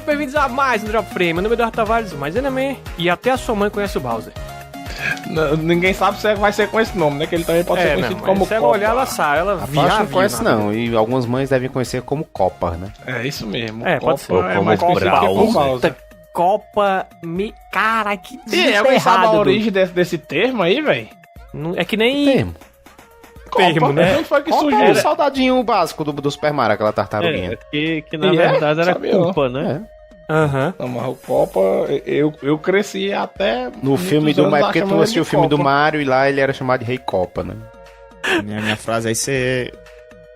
muito bem-vindos a mais um Drop Frame. Meu nome é Eduardo Tavares, mais Enaman, e até a sua mãe conhece o Bowser. Ninguém sabe se vai ser com esse nome, né? Que ele também pode ser conhecido como se ela olhar, ela sabe, ela já não conhece não, e algumas mães devem conhecer como Copa, né? É isso mesmo. Pode ser. É mais conhecido que como Bowser. Copa Cara, que E alguém sabe a origem desse termo aí, velho? É que nem... Termo, né? Quem foi que surgiu? É o soldadinho básico do Super Mario, aquela tartaruguinha. Que na verdade era culpa, né? Aham. Não, mas o Copa, eu cresci até... No filme do Mario, porque tu assistiu o filme do Mario e lá ele era chamado de Rei Copa, né? Minha frase aí você...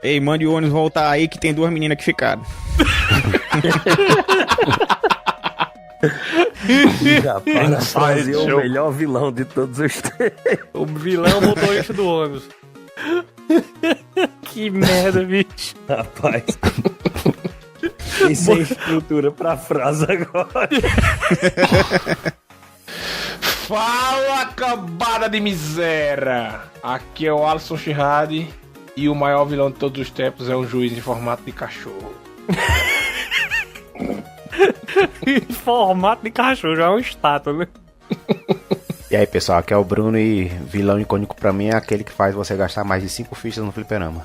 Ei, mande o ônibus voltar aí que tem 2 meninas que ficaram. Rapaz, fazer o melhor vilão de todos os tempos. O vilão motorista do ônibus. Que merda, bicho. Rapaz. Tem sem estrutura pra frase agora. Fala, cambada de miséria! Aqui é o Alisson Shihad e o maior vilão de todos os tempos é um juiz em formato de cachorro. Em formato de cachorro, já é um estátua, né? E aí, pessoal, aqui é o Bruno e vilão icônico pra mim é aquele que faz você gastar mais de 5 fichas no fliperama.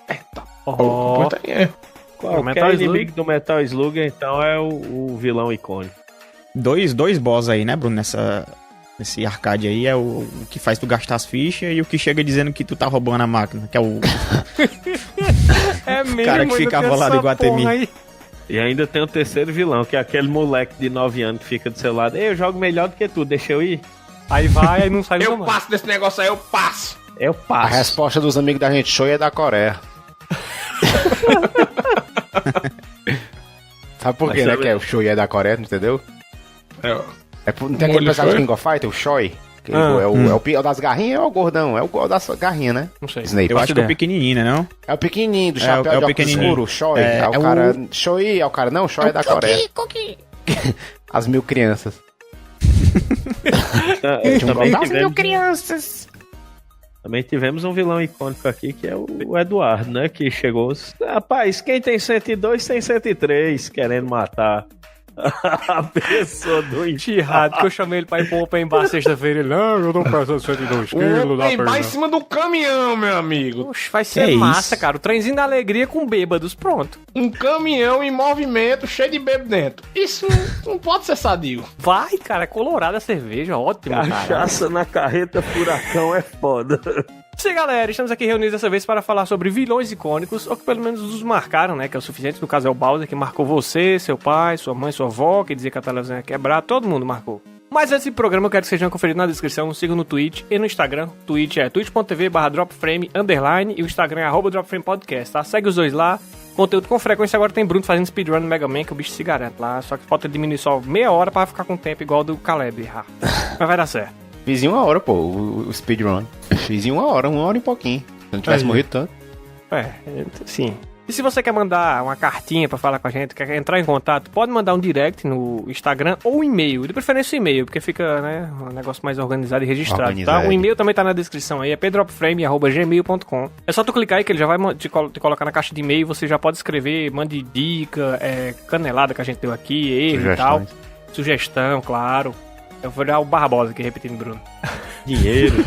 Eita, Qualquer Qualquer inimigo do Metal Slug, então, é o vilão icônico. Dois boss aí, né, Bruno? Nesse arcade aí é o que faz tu gastar as fichas e o que chega dizendo que tu tá roubando a máquina, que é o... É mesmo, cara que ficava lá do Iguatemi. E ainda tem o terceiro vilão, que é aquele moleque de 9 anos que fica do seu lado. Ei, eu jogo melhor do que tu, deixa eu ir. Aí vai, aí não sai Eu passo desse negócio aí, eu passo. Eu A passo. resposta dos amigos da gente show é da Coreia. Sabe por quê, né? Que é o Shoei é da Coreia, entendeu? Não tem aquele personagem de King of Fighters, o Choi? Que é o das garrinhas ou é o gordão? É o das garrinhas, né? Não sei. Snape. Eu acho que é o pequenininho, né, não? É o pequenininho, do chapéu de óculos escuro, o Choi. É o cara... Choi é o cara... Não, o Choi é da Coreia. As 1000 crianças. Também tivemos um vilão icônico aqui, que é o Eduardo, né? Que chegou... Rapaz, quem tem 102 tem 103, querendo matar a pessoa do Shihad, que eu chamei ele pra ir pro Open Bar sexta-feira. Ele, não, eu tô pesando 102 quilos. Open Bar em cima do caminhão, meu amigo. Oxe, vai ser massa, cara. O trenzinho da alegria com bêbados, pronto. Um caminhão em movimento, cheio de bêbado dentro. Isso não pode ser sadio. Vai, cara, é colorada a cerveja, ótimo, cara. Cachaça na carreta furacão é foda. Sim, galera, estamos aqui reunidos dessa vez para falar sobre vilões icônicos, ou que pelo menos nos marcaram, né, que é o suficiente. No caso é o Bowser, que marcou você, seu pai, sua mãe, sua avó, que dizia que a televisão ia quebrar, todo mundo marcou. Mas antes desse programa, eu quero que vocês tenham conferido na descrição, nos sigam no Twitch e no Instagram. Twitch é twitch.tv/dropframe_ e o Instagram é @dropframepodcast, tá? Segue os dois lá. Conteúdo com frequência. Agora tem Bruno fazendo speedrun no Mega Man, que o bicho se garante lá, só que falta diminuir só meia hora pra ficar com tempo igual do Caleb. Mas vai dar certo. Fiz em 1 hora, pô, o speedrun. Fiz em 1 hora e pouquinho. Se não tivesse morrido tanto. Sim. E se você quer mandar uma cartinha pra falar com a gente, quer entrar em contato, pode mandar um direct no Instagram ou um e-mail. De preferência o e-mail, porque fica, né, um negócio mais organizado e registrado, tá? O e-mail também tá na descrição aí, é pedropframe@gmail.com. É só tu clicar aí que ele já vai te colocar na caixa de e-mail, você já pode escrever, mande dica, canelada que a gente deu aqui, erro e tal. Sugestão, claro. Eu vou dar o Barbosa aqui, repetindo, Bruno. Dinheiro.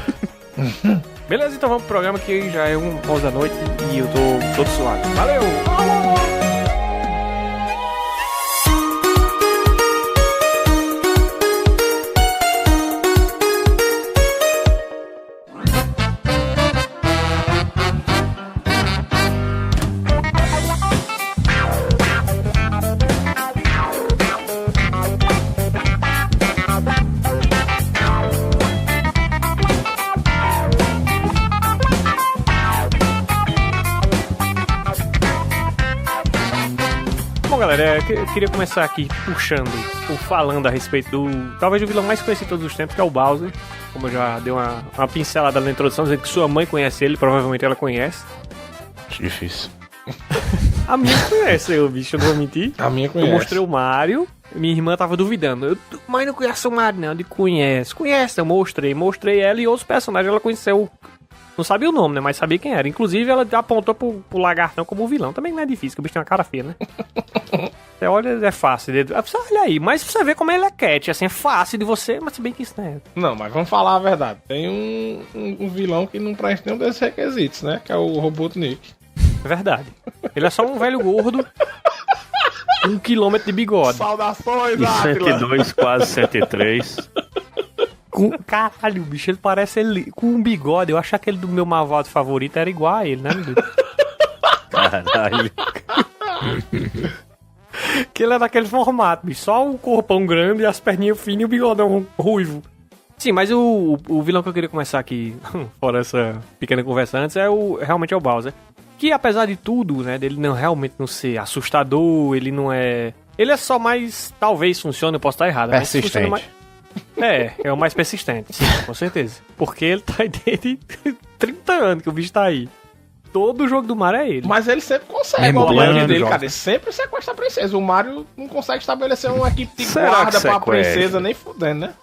Beleza, então vamos pro programa que já é 11 da noite e eu tô todo suado. Valeu! Galera, eu queria começar aqui puxando, ou falando a respeito do, talvez o vilão mais conhecido de todos os tempos, que é o Bowser. Como eu já dei uma pincelada na introdução, dizendo que sua mãe conhece ele, provavelmente ela conhece. Difícil. A minha conhece, o bicho, eu não vou mentir. A minha conhece. Eu mostrei o Mario, minha irmã tava duvidando. Mãe, não conhece o Mario, não. Eu digo, conhece. Eu mostrei ela e outros personagens, ela conheceu. Não sabia o nome, né? Mas sabia quem era. Inclusive, ela apontou pro lagartão como vilão. Também não é difícil, que o bicho tem uma cara feia, né? Você olha, é fácil. Você olha aí, mas você vê como ele é cat, assim, é fácil de você, mas se bem que isso não é. Não, mas vamos falar a verdade. Tem um vilão que não preenche nenhum desses requisitos, né? Que é o Robotnik. É verdade. Ele é só um velho gordo, 1 quilômetro de bigode. Saudações, E Átila! 102, quase 103. Caralho, o bicho, ele parece ele com um bigode. Eu acho que aquele do meu malvado favorito era igual a ele, né, meu Deus? Caralho. Que ele é daquele formato, bicho. Só o corpão grande, as perninhas finas e o bigodão ruivo. Sim, mas o vilão que eu queria começar aqui, fora essa pequena conversa antes, realmente é o Bowser. Que apesar de tudo, né, dele realmente não ser assustador, ele não é... Ele é só mais... Talvez funcione, eu posso estar errado. Persistente. Mas é o mais persistente, sim, com certeza. Porque ele tá aí desde 30 anos que o bicho tá aí. Todo jogo do Mario é ele. Mas ele sempre consegue. Mesmo O maioria plano, dele, joga. cara, ele sempre sequestra a princesa. O Mario não consegue estabelecer uma equipe de Será guarda que pra sequestra? princesa nem fudendo, né?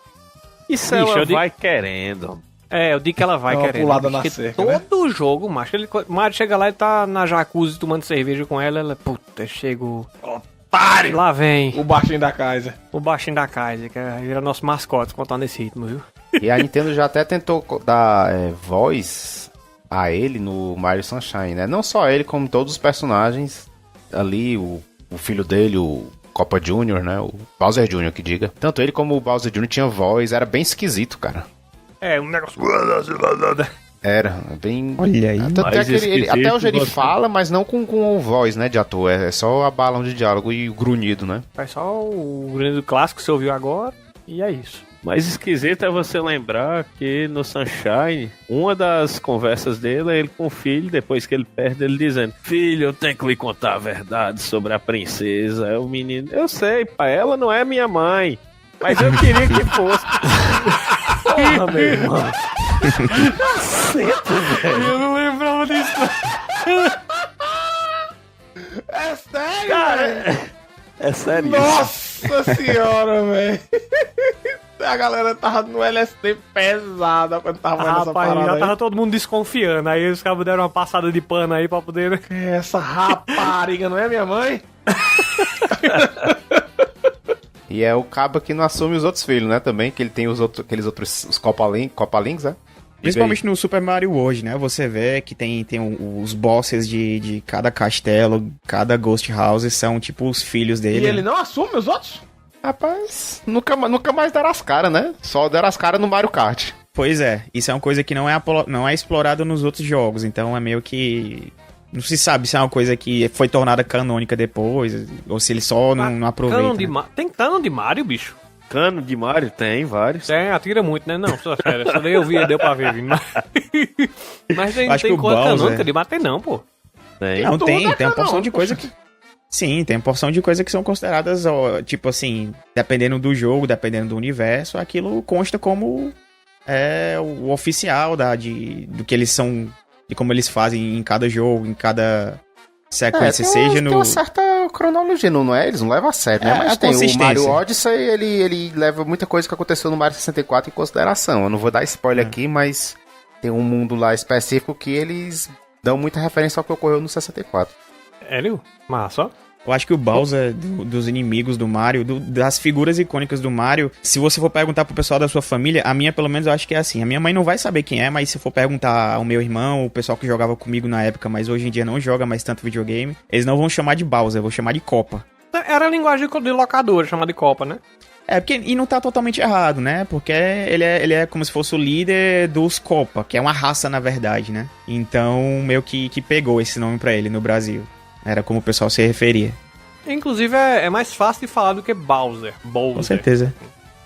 Isso Bicho, ela eu digo- vai querendo. É, eu digo que ela vai Dá uma querendo. pulada na Porque cerca, né? todo jogo, macho, o Mario chega lá e tá na jacuzzi tomando cerveja com ela, puta, chegou. Otário! Lá vem O baixinho da Kaiser. o baixinho da Kaiser, que vira nosso mascote, contando esse ritmo, viu? E a Nintendo já até tentou dar voz a ele no Mario Sunshine, né? Não só ele, como todos os personagens ali, o filho dele, o Copa Jr., né? O Bowser Jr., que diga. Tanto ele como o Bowser Jr. tinha voz, era bem esquisito, cara. É, um negócio... Era, bem... Olha aí. Até, Mais até hoje ele esquisito, fala, mas não com voz, né, de ator. É só a balão de diálogo e o grunhido, né? Faz só o grande clássico que você ouviu agora, e é isso. Mas esquisito é você lembrar que no Sunshine, uma das conversas dele é ele com o filho, depois que ele perde, ele dizendo: Filho, eu tenho que lhe contar a verdade sobre a princesa. Aí o menino: Eu sei, pai, ela não é minha mãe, mas eu queria que fosse. Porra, meu irmão. Eu não lembrava disso. É sério, Cara, é sério isso. Nossa senhora, velho. A galera tava no LSD pesada quando tava vendo essa Rapaz, parada já aí. tava todo mundo desconfiando, aí os cabos deram uma passada de pano aí pra poder... Essa rapariga não é minha mãe? E é o cabo que não assume os outros filhos, né? Também, que ele tem aqueles outros, os Copalinks, né? Principalmente no Super Mario World, né? Você vê que tem os bosses de cada castelo, cada Ghost House são tipo os filhos dele. E ele não assume os outros? Rapaz, nunca mais deram as caras, né? Só deram as caras no Mario Kart. Pois é, isso é uma coisa que não é explorada nos outros jogos, então é meio que... Não se sabe se é uma coisa que foi tornada canônica depois, ou se ele só não aproveita. Canon de né? Tem canon de Mario, bicho? Cano de Mario tem vários. É, atira muito, né? Não, só sério, essa daí eu vi, deu pra ver, viu? Mas tem, Acho que tem o coisa Bowser- canônica de Mario, tem não, pô. Tem. Não, tudo tem é uma porção canônico, de coisa que... Sim, tem uma porção de coisa que são consideradas, ó, tipo assim, dependendo do jogo, dependendo do universo, aquilo consta como o oficial do que eles são, de como eles fazem em cada jogo, em cada sequência, tem uma certa cronologia, não é? Eles não levam a sério, né? É, Mas a tem o consistência. Mario Odyssey, ele leva muita coisa que aconteceu no Mario 64 em consideração. Eu não vou dar spoiler aqui, mas tem um mundo lá específico que eles dão muita referência ao que ocorreu no 64. Sério? Massa, ó. Eu acho que o Bowser, dos inimigos do Mario, das figuras icônicas do Mario, se você for perguntar pro pessoal da sua família, a minha pelo menos eu acho que é assim. A minha mãe não vai saber quem é, mas se for perguntar ao meu irmão, o pessoal que jogava comigo na época, mas hoje em dia não joga mais tanto videogame, eles não vão chamar de Bowser, vão chamar de Copa. Era a linguagem de locador, chamada de Copa, né? E não tá totalmente errado, né? Porque ele é como se fosse o líder dos Copa, que é uma raça na verdade, né? Então meio que pegou esse nome pra ele no Brasil. Era como o pessoal se referia. Inclusive é mais fácil de falar do que Bowser. Com certeza.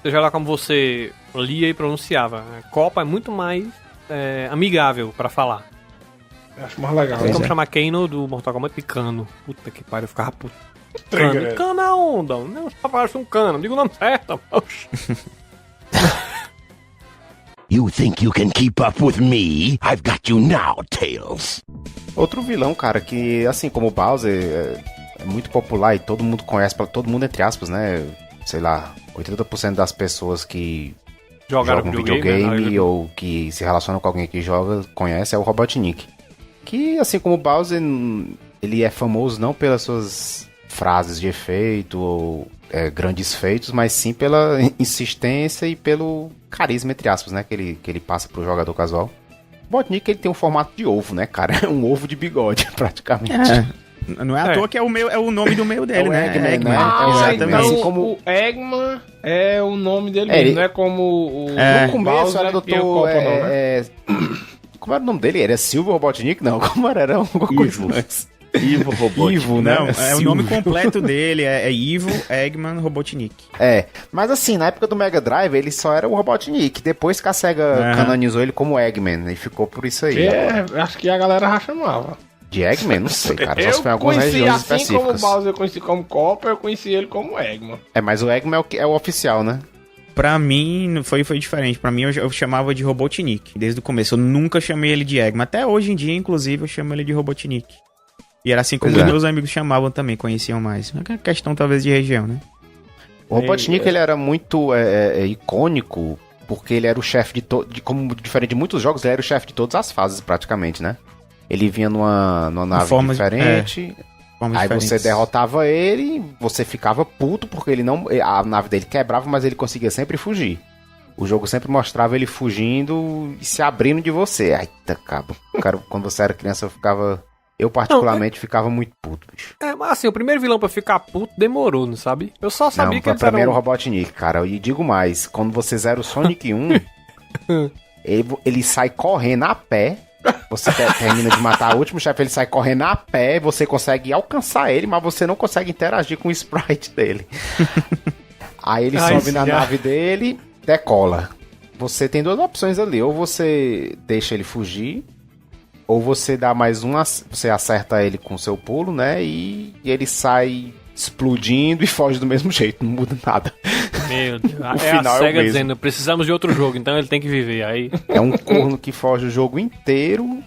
Seja lá como você lia e pronunciava. Copa é muito mais amigável pra falar. Eu acho mais legal. Tem como é. chamar Kano do Mortal Kombat de Cano. Puta que pariu, eu ficava puto. Trigger. Cano, cano a onda. Não, só parece um cano. Diga o nome certo. Oxi. You think you can keep up with me? I've got you now, Tails. Outro vilão, cara, que assim como o Bowser é muito popular e todo mundo conhece, todo mundo entre aspas, né? Sei lá, 80% das pessoas que Jogaram jogam videogame, né? ou que se relacionam com alguém que joga, conhece, é o Robotnik. Que assim como o Bowser, ele é famoso não pelas suas frases de efeito ou grandes feitos, mas sim pela insistência e pelo carisma, entre aspas, né? Que ele passa pro jogador casual. O Robotnik, ele tem um formato de ovo, né, cara? É um ovo de bigode, praticamente. Não é à toa que é o nome do meio dele, né? Eggman, né? Exatamente. Então, como... o Eggman é o nome dele mesmo, não é como o... No começo Bowser, era que é o doutor... Copa, não, né? Como era o nome dele? Era Silvio Robotnik? Não, como era? Alguma coisa antes. Ivo Robotnik. Ivo, né? Não, o Silvio. nome completo dele é Ivo Eggman Robotnik. Mas assim, na época do Mega Drive, ele só era o Robotnik. Depois que a SEGA canonizou ele como Eggman, e ficou por isso aí. Acho que a galera já chamava. De Eggman? Não sei, cara. Só Eu se foi em algumas conheci regiões assim específicas. como o Bowser, eu conheci como Copper, eu conheci ele como Eggman. Mas o Eggman é o oficial, né? Pra mim, foi diferente. Pra mim, eu chamava de Robotnik. Desde o começo. Eu nunca chamei ele de Eggman. Até hoje em dia, inclusive, eu chamo ele de Robotnik. E era assim como Pois os é. meus amigos chamavam também, conheciam mais. É questão, talvez, de região, né? O Robotnik, ele era muito icônico, porque ele era o chefe como diferente de muitos jogos, ele era o chefe de todas as fases, praticamente, né? Ele vinha numa nave diferente, Formas aí diferentes. você derrotava ele, você ficava puto, porque a nave dele quebrava, mas ele conseguia sempre fugir. O jogo sempre mostrava ele fugindo e se abrindo de você. Ai, cabo. Cara, quando você era criança, eu particularmente ficava muito puto, bicho. Mas assim, o primeiro vilão pra ficar puto demorou, não sabe? Eu só sabia que eles pra mim era o eram... Robotnik, cara. E digo mais, quando você zera o Sonic 1, ele sai correndo a pé. Você termina de matar o último chefe, ele sai correndo a pé, você consegue alcançar ele, mas você não consegue interagir com o sprite dele. Aí ele sobe na nave dele, decola. Você tem duas opções ali, ou você deixa ele fugir, ou você dá mais você acerta ele com o seu pulo, né, e ele sai explodindo e foge do mesmo jeito, não muda nada. Meu Deus. O É a final é o SEGA mesmo. dizendo, precisamos de outro jogo, então ele tem que viver. Aí... É um corno que foge o jogo inteiro,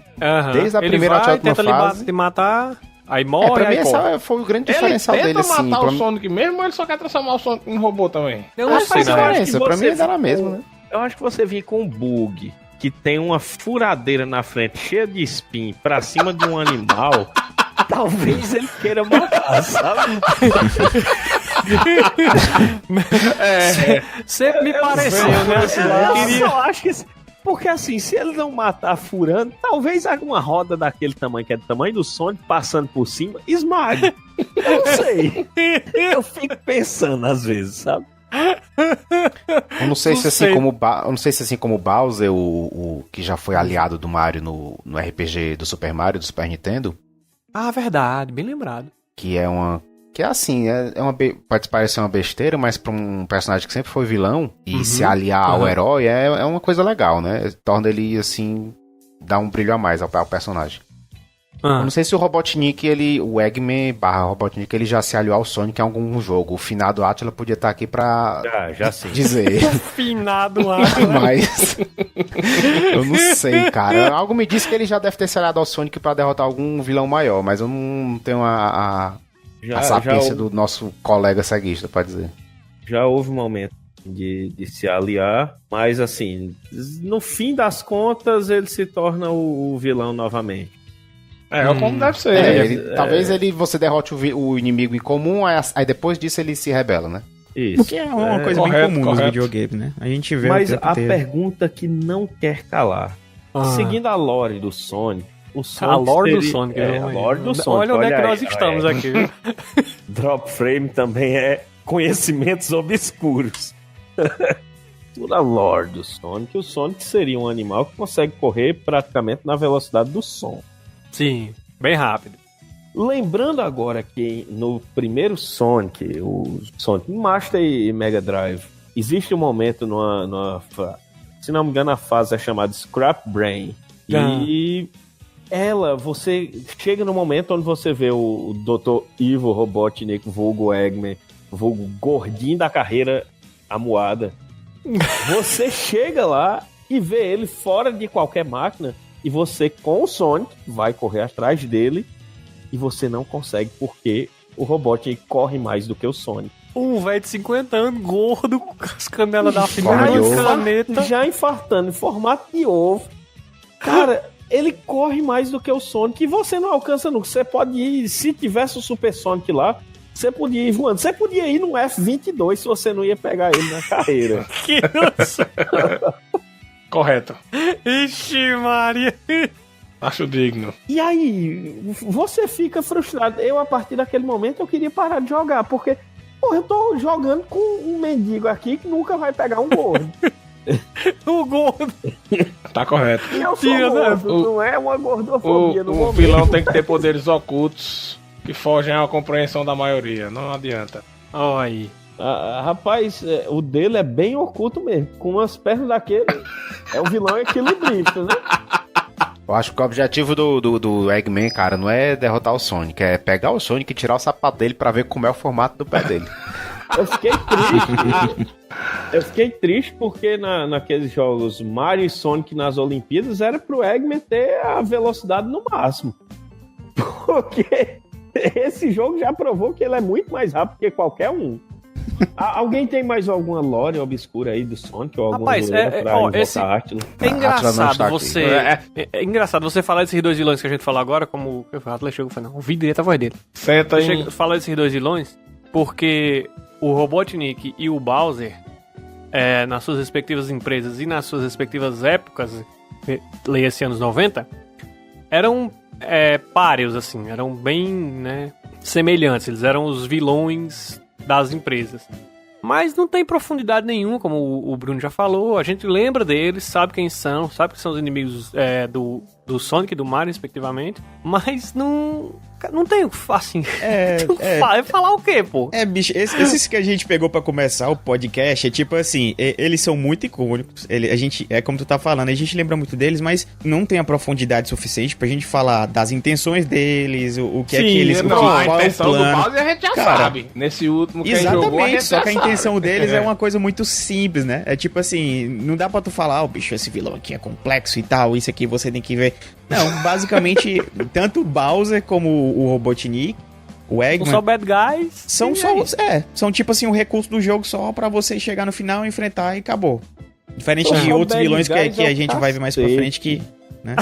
desde a ele primeira vai, até a última tenta fase. te matar, aí morre, Pra mim aí corre. esse foi o grande Ele diferencial tenta dele, assim. matar Pra o mim, Sonic mesmo, ou ele só quer transformar o Sonic em robô também? Eu não sei, faz na real. diferença, pra mim ele era a mesma, né? Eu acho que você vinha com um bug que tem uma furadeira na frente cheia de spin pra cima de um animal. Talvez ele queira matar, sabe? Sempre me pareceu, né? Assim, Eu só acho que... Porque assim, se ele não matar furando, talvez alguma roda daquele tamanho, que é do tamanho do Sonic, passando por cima, esmague. Eu não sei. Eu fico pensando às vezes, sabe? Eu não sei Não se sei. assim como o Bowser, o que já foi aliado do Mario no RPG do Super Mario, do Super Nintendo, Ah, verdade, bem lembrado. que é uma... Que é assim, pode parecer uma besteira, mas pra um personagem que sempre foi vilão e se aliar ao herói é uma coisa legal, né? Torna ele, assim, dá um brilho a mais ao personagem. Eu não sei se o Robotnik, o Eggman / Robotnik, ele já se aliou ao Sonic em algum jogo. O finado Atila podia estar aqui pra Já sim. dizer. Finado lá. Mas eu não sei, cara. Algo me diz que ele já deve ter se aliado ao Sonic pra derrotar algum vilão maior, mas eu não tenho a sapiência do nosso colega ceguista pra dizer. Já houve um momento de se aliar, mas assim, no fim das contas, ele se torna o vilão novamente. Como deve ser. Talvez você derrote o inimigo em comum, aí depois disso ele se rebela, né? Isso. O que é uma coisa correto, bem comum nos correto. videogames, né? A gente vê Mas o tempo a inteiro. pergunta que não quer calar. Seguindo a lore do Sonic, o Sonic A lore do seria- Sonic. É, a lore do Sonic. Olha onde é que aí, nós estamos aqui. Viu? Drop Frame também é conhecimentos obscuros. Toda a lore do Sonic, o Sonic seria um animal que consegue correr praticamente na velocidade do som. Sim, bem rápido. Lembrando agora que no primeiro Sonic, o Sonic Master e Mega Drive, existe um momento se não me engano, a fase é chamada Scrap Brain. E você chega no momento onde você vê o Dr. Ivo Robotnik, vulgo Eggman, vulgo gordinho da carreira amuada. Você chega lá e vê ele fora de qualquer máquina e você, com o Sonic, vai correr atrás dele e você não consegue porque o Robotnik corre mais do que o Sonic. Um velho de 50 anos, gordo, com as canelas da Forma final de e ovo. caneta. Já infartando em formato de ovo. Cara, ele corre mais do que o Sonic e você não alcança nunca. Você pode ir, se tivesse o Super Sonic lá, Você podia ir voando. Você podia ir no F-22 se você não ia pegar ele na carreira. Que nossa. Correto. Ixi, Maria. Acho digno. E aí, você fica frustrado. Eu, a partir daquele momento, eu queria parar de jogar, porque, pô, eu tô jogando com um mendigo aqui que nunca vai pegar um gordo. O gordo. Tá correto. E eu sou gordo, não é uma gordofobia no O momento. vilão tem que ter poderes ocultos que fogem à compreensão da maioria. Não adianta. Olha aí. Rapaz, o dele é bem oculto mesmo. Com as pernas daquele, é o vilão equilibrista, né? Eu acho que o objetivo do Eggman, cara, não é derrotar o Sonic, é pegar o Sonic e tirar o sapato dele pra ver como é o formato do pé dele. Eu fiquei triste. Eu fiquei triste porque naqueles jogos Mario e Sonic nas Olimpíadas era pro Eggman ter a velocidade no máximo. Porque esse jogo já provou que ele é muito mais rápido que qualquer um. Alguém tem mais alguma lore obscura aí do Sonic? Ou alguma Rapaz, arte? É engraçado está você. É engraçado você falar desses dois vilões que a gente falou agora, como o Atlas chegou e falou, não, ouvi direito a voz dele. Senta aí. Falar desses dois vilões, porque o Robotnik e o Bowser, nas suas respectivas empresas e nas suas respectivas épocas, leia-se anos 90, eram páreos, assim, eram bem, né, semelhantes. Eles eram os vilões das empresas. Mas não tem profundidade nenhuma, como o Bruno já falou. A gente lembra deles, sabe quem são, sabe que são os inimigos do Sonic e do Mario, respectivamente. Mas não tem, assim... falar o quê, pô? Bicho, esses que a gente pegou pra começar o podcast, é tipo assim, eles são muito icônicos. A gente, como tu tá falando, a gente lembra muito deles, mas não tem a profundidade suficiente pra gente falar das intenções deles, o que é que eles... A qual é o intenção do plano. Bowser a gente já sabe. Nesse último que Exatamente, jogou, a gente só já que a sabe. intenção deles é uma coisa muito simples, né? É tipo assim, não dá pra tu falar, bicho, esse vilão aqui é complexo e tal, isso aqui você tem que ver. Não, basicamente, tanto o Bowser como o Robotnik, o Eggman... São só bad guys. São tipo assim, um recurso do jogo só pra você chegar no final, enfrentar e acabou. Diferente de outros bad vilões que guys a gente vai ver mais pra cacete. frente que... Né?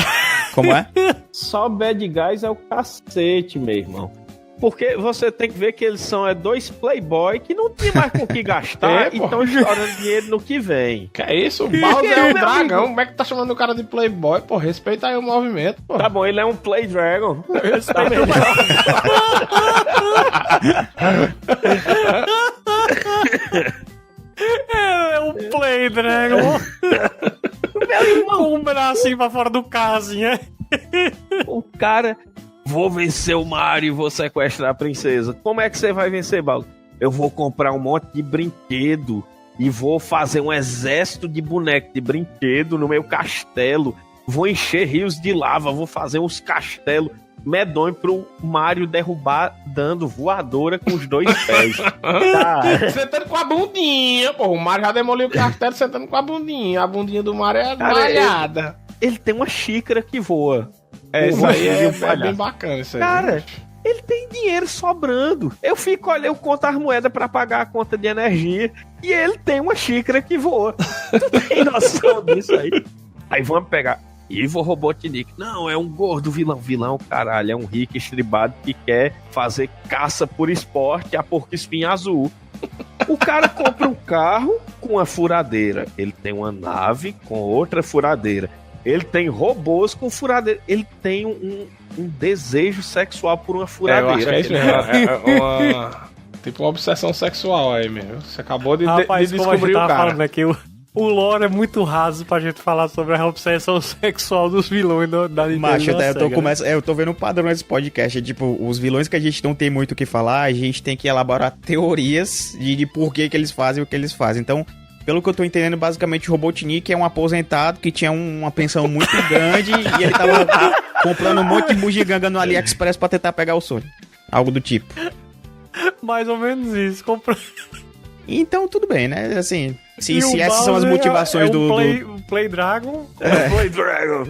Como é? Só bad guys é o cacete, meu irmão. Porque você tem que ver que eles são dois playboy que não tem mais com o que gastar e estão estourando dinheiro no que vem. Que é isso? O Bowser é um dragão. Como é que tá chamando o cara de playboy? Pô, respeita aí o movimento, pô. Tá bom, ele é um play dragon. É um Play Dragon. Meu irmão, um bracinho pra fora do carro, assim, O cara... Vou vencer o Mario e vou sequestrar a princesa. Como é que você vai vencer, Baldo? Eu vou comprar um monte de brinquedo e vou fazer um exército de boneco de brinquedo no meu castelo. Vou encher rios de lava, vou fazer uns castelos medonhos pro Mario derrubar dando voadora com os dois pés. Tá. Sentando com a bundinha, pô. O Mario já demoliu o castelo sentando com a bundinha. A bundinha do Mario é malhada. Ele tem uma xícara que voa. Isso aí é bem bacana, isso aí. Cara, ele tem dinheiro sobrando. Eu conto as moedas pra pagar a conta de energia e ele tem uma xícara que voa. Tu tem noção disso aí? Aí vamos pegar Ivo Robotnik. Não, é um gordo vilão. Vilão, caralho, é um rico estribado que quer fazer caça por esporte a porco-espinho azul. O cara compra um carro com uma furadeira. Ele tem uma nave com outra furadeira. Ele tem robôs com furadeira. Ele tem um desejo sexual por uma furadeira. Eu acho que é isso mesmo. Tipo uma obsessão sexual aí mesmo. Você acabou de descobrir o cara. Falando aqui, o lore é muito raso pra gente falar sobre a obsessão sexual dos vilões da Nintendo. Macho, eu tô vendo um padrão nesse podcast. É tipo, os vilões que a gente não tem muito o que falar, a gente tem que elaborar teorias de por que eles fazem o que eles fazem. Então, pelo que eu tô entendendo, basicamente o Robotnik é um aposentado que tinha uma pensão muito grande e ele tava comprando um monte de bugiganga no AliExpress pra tentar pegar o Sonic. Algo do tipo. Mais ou menos isso. Então, tudo bem, né? Assim, se essas são as motivações do Play Dragon. Play Dragon.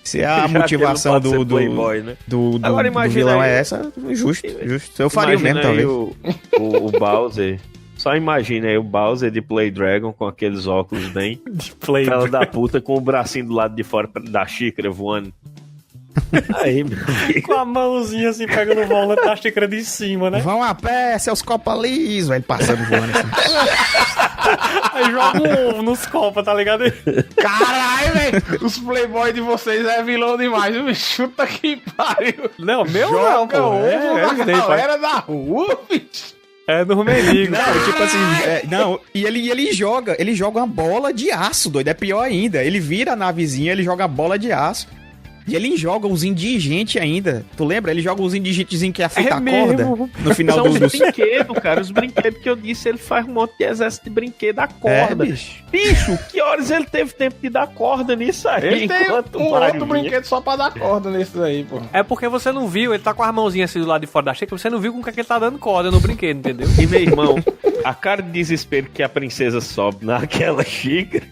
Se a motivação do Playboy, né? do Agora vilão aí, é essa, justo. Eu faria o mesmo, talvez. O Bowser. Só imagina aí o Bowser de Play Dragon com aqueles óculos bem De Play fela Dragon. da puta com o bracinho do lado de fora da xícara voando. Aí, meu amigo. Com a mãozinha assim, pegando o volante da xícara de cima, né? Vão a pé, seus copas lisos. Ele passando voando assim. Aí joga um ovo nos copas, tá ligado? Caralho, velho. Os playboy de vocês é vilão demais, viu? Chuta que pariu. Não, meu não, Joga pô. ovo na Sei, galera da rua, bicho. É no mendigo. Não, tipo assim, não, e ele joga uma bola de aço, doido, é pior ainda. Ele vira a navezinha, ele joga a bola de aço. E ele joga os indigentes ainda. Tu lembra? Ele joga os indigentezinhos que é feita a corda no final São os dos... brinquedos, cara. Os brinquedos que eu disse, ele faz um monte de exército de brinquedo a corda. bicho. Bicho, que horas ele teve tempo de dar corda nisso aí? Ele tem enquanto um Mario outro vinha? brinquedo só pra dar corda nesses aí, pô. É porque você não viu, ele tá com as mãozinhas assim do lado de fora da xícara, você não viu com que ele tá dando corda no brinquedo, entendeu? E meu irmão, a cara de desespero que a princesa sobe naquela xícara.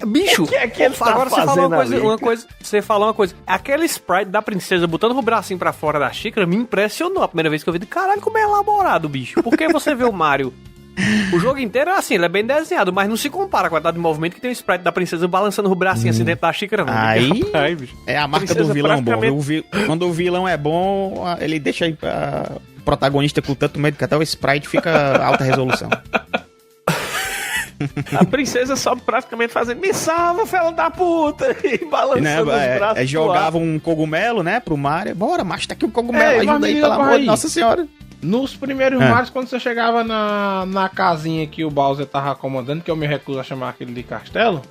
Bicho, O que é que ele tá agora você falou fazendo ali? você falou uma coisa. Aquele sprite da princesa botando o bracinho pra fora da xícara me impressionou a primeira vez que eu vi. Caralho, como é elaborado, bicho. Porque você vê o Mario. O jogo inteiro é assim, ele é bem desenhado, mas não se compara com a quantidade de movimento que tem o sprite da princesa balançando o bracinho assim dentro da xícara, não. Aí Ai, bicho. é a marca Princesa do vilão bom. praticamente- Quando o vilão é bom, ele deixa aí o protagonista com tanto medo que até o sprite fica alta resolução. A princesa sobe praticamente fazendo me salva, fela da puta! E balançando os braços. Jogava um cogumelo, né, pro Mario. Bora, macho, tá aqui um cogumelo, Ei, ajuda mas aí, menina, pelo amor corre de aí. Nossa Senhora. Nos primeiros Marios, quando você chegava na casinha que o Bowser tava comandando, que eu me recuso a chamar aquele de castelo,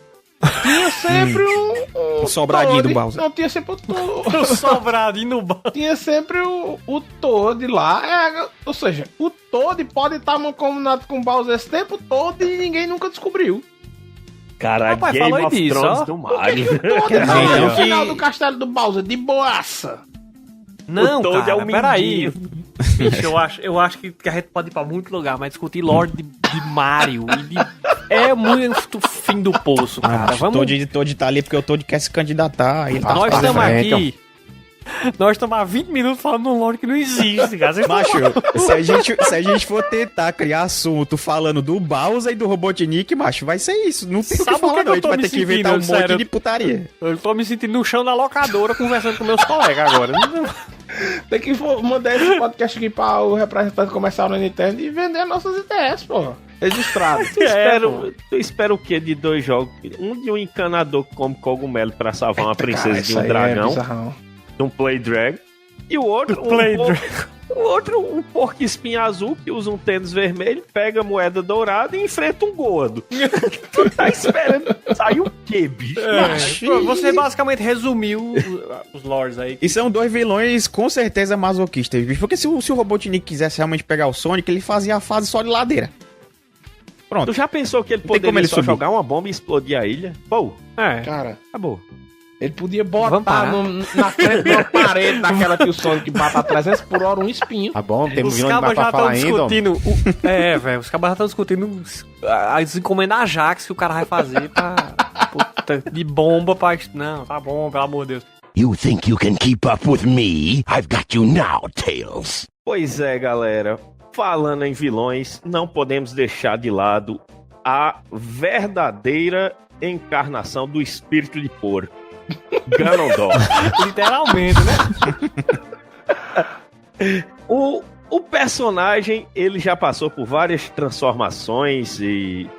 tinha sempre Um sobradinho Toad. do Bowser. Não, tinha sempre o Toad. O sobradinho no banco. Tinha sempre o Toad lá. Ou seja, o Toad pode estar mancomunado com o Bowser esse tempo todo e ninguém nunca descobriu. Cara, Rapaz, Game falou of disso, Thrones ó. do Por que Mario. que o Toad Quer tá lá dizer, no então, final que- do castelo do Bowser de boaça? Não, O Toad cara, é um peraí. mindinho. Bicho, eu acho que a gente pode ir pra muito lugar, mas discutir lore de Mario e de... É muito fim do poço, cara. Vamos... Toad tá ali porque o Toad quer se candidatar. Aí ele tá Nós pra estamos frente, aqui... Nós estamos há 20 minutos falando num lore que não existe, cara. Vocês Macho, se a gente for tentar criar assunto falando do Bowser e do Robotnik, macho, vai ser isso. Não tem o que Sabe o falar, que não. A eu gente tô vai me ter que inventar um sentindo, sério? monte de putaria. Eu tô me sentindo no chão da locadora conversando com meus colegas agora. Tem que mandar esse podcast aqui para o representante comercial da Nintendo e vender nossas ideias, pô. Registrado. Tu espera o quê de dois jogos? Um de um encanador que come cogumelo pra salvar uma princesa de um dragão, de um Play Drag. E o outro, um porco espinho azul que usa um tênis vermelho, pega moeda dourada e enfrenta um gordo. Tu tá esperando sair o quê, bicho? Você basicamente resumiu os lores aí. E são dois vilões com certeza masoquistas, bicho. Porque se o Robotnik quisesse realmente pegar o Sonic, ele fazia a fase só de ladeira. Pronto. Tu já pensou que ele Tem como poderia ele só subir. jogar uma bomba e explodir a ilha? Pô, É. Cara, acabou. ele podia Vamos botar parar. na frente de uma parede daquela que o Sonic bata a 300 por hora um espinho. Tá bom, tem um Os vilão demais cabas já pra falar estão ainda. homem. discutindo. É, velho. Os cabas já estão discutindo as encomendas Ajax que o cara vai fazer pra. Puta, de bomba pra. Não, tá bom, pelo amor de Deus. You think you can keep up with me? I've got you now, Tails. Pois é, galera. Falando em vilões, não podemos deixar de lado a verdadeira encarnação do espírito de porco. Ganondorf. Literalmente, né? O personagem, ele já passou por várias transformações e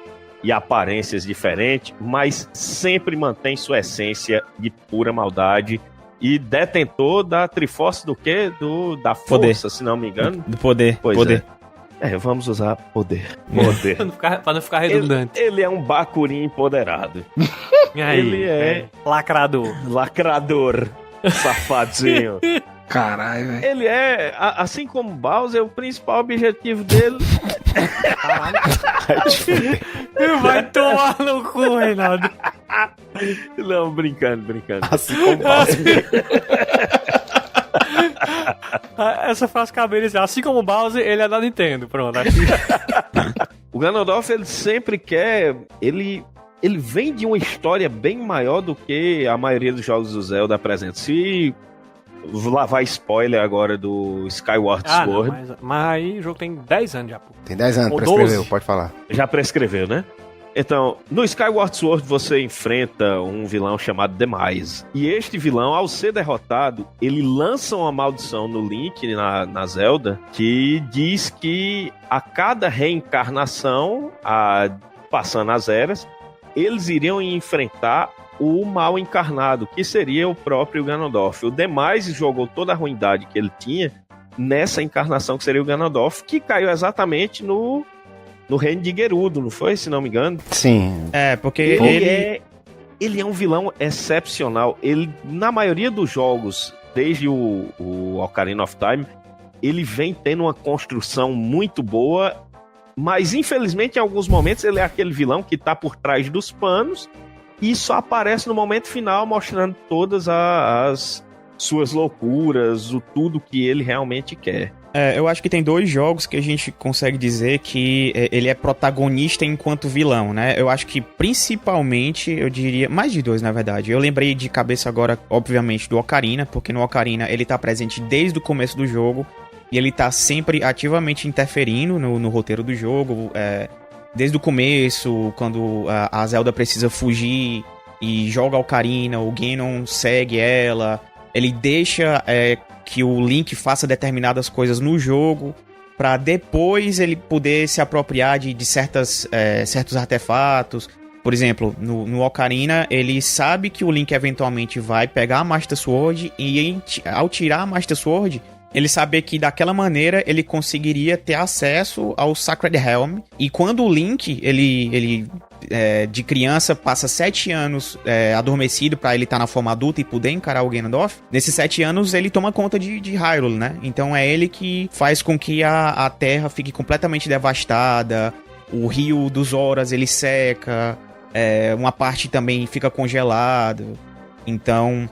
aparências diferentes, mas sempre mantém sua essência de pura maldade e detentor da Triforce do quê? Da Poder. força, se não me engano. Do poder. Pois poder. Vamos usar poder. Poder. Pra não ficar redundante. Ele é um Bakurin empoderado. Aí, ele é- lacrador. Lacrador. Safadinho. Caralho, velho. Ele é, assim como Bowser, o principal objetivo dele. Vai tomar no cu, Reinaldo. Não, brincando. Assim como Bowser. Essa frase caberia assim. Assim como o Bowser, ele é da Nintendo. Pronto. O Ganondorf, ele sempre quer. Ele vem de uma história bem maior do que a maioria dos jogos do Zelda apresenta. Se lavar spoiler agora do Skyward Não, Sword, mas aí o jogo tem 10 anos já, pô. Tem 10 anos, Ou prescreveu, 12. pode falar. já prescreveu, né? Então, no Skyward Sword você enfrenta um vilão chamado Demise. E este vilão, ao ser derrotado, ele lança uma maldição no Link, na Zelda, que diz que a cada reencarnação, passando as eras, eles iriam enfrentar o mal encarnado, que seria o próprio Ganondorf. O Demise jogou toda a ruindade que ele tinha nessa encarnação que seria o Ganondorf, que caiu exatamente no reino de Gerudo, não foi? Se não me engano. Sim. Porque ele é um vilão excepcional. Ele, na maioria dos jogos, desde o Ocarina of Time, ele vem tendo uma construção muito boa, mas infelizmente em alguns momentos ele é aquele vilão que tá por trás dos panos e só aparece no momento final mostrando todas as suas loucuras, tudo que ele realmente quer. Eu acho que tem 2 jogos que a gente consegue dizer que ele é protagonista enquanto vilão, né? Eu acho que principalmente, eu diria, mais de 2 na verdade. Eu lembrei de cabeça agora, obviamente, do Ocarina, porque no Ocarina ele tá presente desde o começo do jogo e ele tá sempre ativamente interferindo no roteiro do jogo, desde o começo, quando a Zelda precisa fugir e joga a Ocarina, o Ganon segue ela, ele deixa que o Link faça determinadas coisas no jogo, pra depois ele poder se apropriar de certos artefatos. Por exemplo, no Ocarina, ele sabe que o Link eventualmente vai pegar a Master Sword e ao tirar a Master Sword, ele sabia que daquela maneira ele conseguiria ter acesso ao Sacred Helm. E quando o Link, ele de criança, passa 7 anos adormecido pra ele estar na forma adulta e poder encarar o Ganondorf, nesses 7 anos ele toma conta de Hyrule, né? Então é ele que faz com que a terra fique completamente devastada, o rio dos Horas ele seca, uma parte também fica congelado. Então...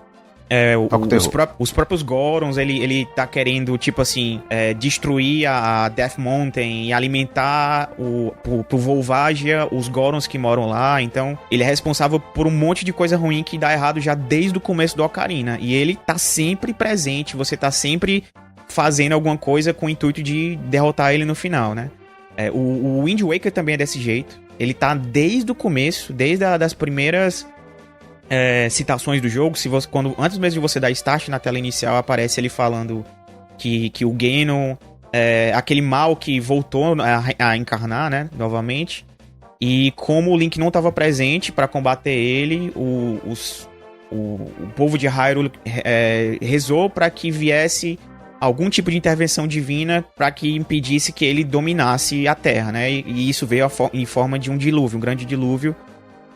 os próprios Gorons, ele tá querendo, tipo assim, destruir a Death Mountain e alimentar pro Volvagia os Gorons que moram lá. Então, ele é responsável por um monte de coisa ruim que dá errado já desde o começo do Ocarina. E ele tá sempre presente, você tá sempre fazendo alguma coisa com o intuito de derrotar ele no final, né? O Wind Waker também é desse jeito. Ele tá desde o começo, desde das primeiras... citações do jogo, antes mesmo de você dar start na tela inicial, aparece ele falando que o Ganon é aquele mal que voltou a encarnar, né, novamente, e como o Link não estava presente para combater ele, o povo de Hyrule rezou para que viesse algum tipo de intervenção divina para que impedisse que ele dominasse a Terra, né, e isso veio em forma de um dilúvio, um grande dilúvio,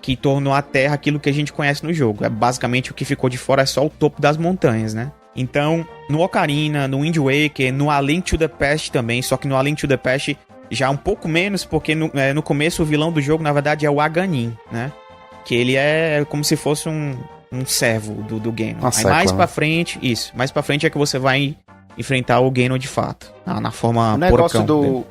que tornou a Terra aquilo que a gente conhece no jogo. Basicamente, o que ficou de fora é só o topo das montanhas, né? Então, no Ocarina, no Wind Waker, no A Link to the Past também, só que no A Link to the Past já um pouco menos, porque no começo o vilão do jogo, na verdade, é o Aganin, né? Que ele é como se fosse um servo do Ganon. Aí mais pra frente, mais pra frente é que você vai enfrentar o Ganon de fato, na forma porcão.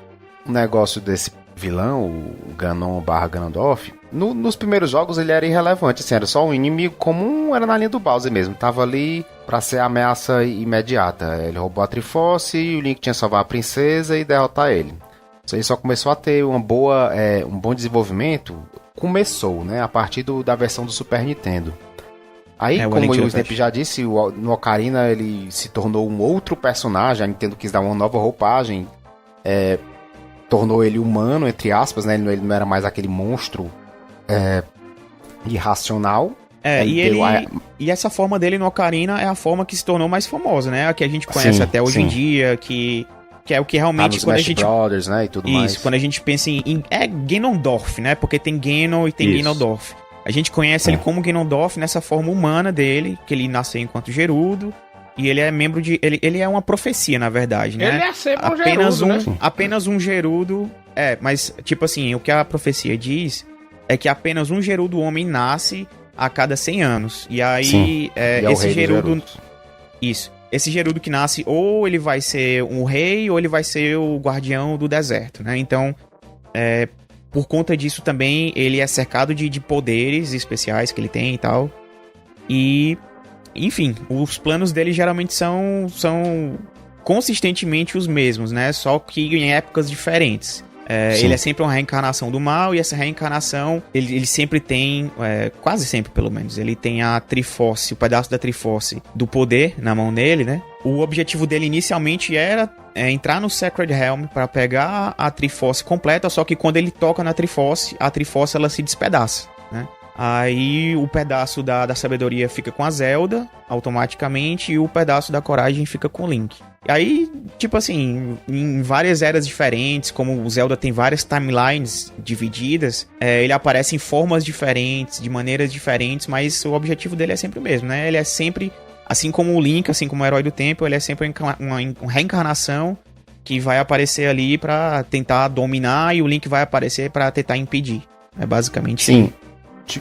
O negócio desse vilão, o Ganon / Ganondorf, nos primeiros jogos ele era irrelevante, assim, era só um inimigo comum, era na linha do Bowser mesmo, tava ali pra ser a ameaça imediata. Ele roubou a Triforce e o Link tinha que salvar a princesa e derrotar ele. Isso aí só começou a ter um bom desenvolvimento, começou, né, a partir da versão do Super Nintendo. Aí, como o Snap já disse, no Ocarina ele se tornou um outro personagem, a Nintendo quis dar uma nova roupagem, tornou ele humano, entre aspas, né? Ele não era mais aquele monstro irracional. E essa forma dele no Ocarina é a forma que se tornou mais famosa, né? A que a gente conhece até hoje em dia, que é o que realmente... Quando a gente Brothers, né? E tudo mais. Quando a gente pensa em Ganondorf, né? Porque tem Ganon e tem Ganondorf. A gente conhece ele como Ganondorf nessa forma humana dele, que ele nasceu enquanto Gerudo. E ele é membro de... Ele é uma profecia, na verdade, né? Ele é sempre um Gerudo, né? Apenas um Gerudo... mas, tipo assim, o que a profecia diz é que apenas um Gerudo homem nasce a cada 100 anos. E aí, esse Gerudo... Isso. Esse Gerudo que nasce, ou ele vai ser um rei, ou ele vai ser o guardião do deserto, né? Então, por conta disso também, ele é cercado de poderes especiais que ele tem e tal. E... Enfim, os planos dele geralmente são consistentemente os mesmos, né? Só que em épocas diferentes. Sim. Ele é sempre uma reencarnação do mal, e essa reencarnação, ele sempre tem, quase sempre pelo menos, ele tem a Triforce, o pedaço da Triforce do poder na mão dele, né? O objetivo dele inicialmente era entrar no Sacred Realm para pegar a Triforce completa, só que quando ele toca na Triforce, a Triforce ela se despedaça, né? Aí o pedaço da sabedoria fica com a Zelda, automaticamente, e o pedaço da coragem fica com o Link. E aí, tipo assim, em várias eras diferentes, como o Zelda tem várias timelines divididas, ele aparece em formas diferentes, de maneiras diferentes, mas o objetivo dele é sempre o mesmo, né? Ele é sempre, assim como o Link, assim como o Herói do Tempo, ele é sempre uma reencarnação que vai aparecer ali pra tentar dominar, e o Link vai aparecer pra tentar impedir. É basicamente Sim.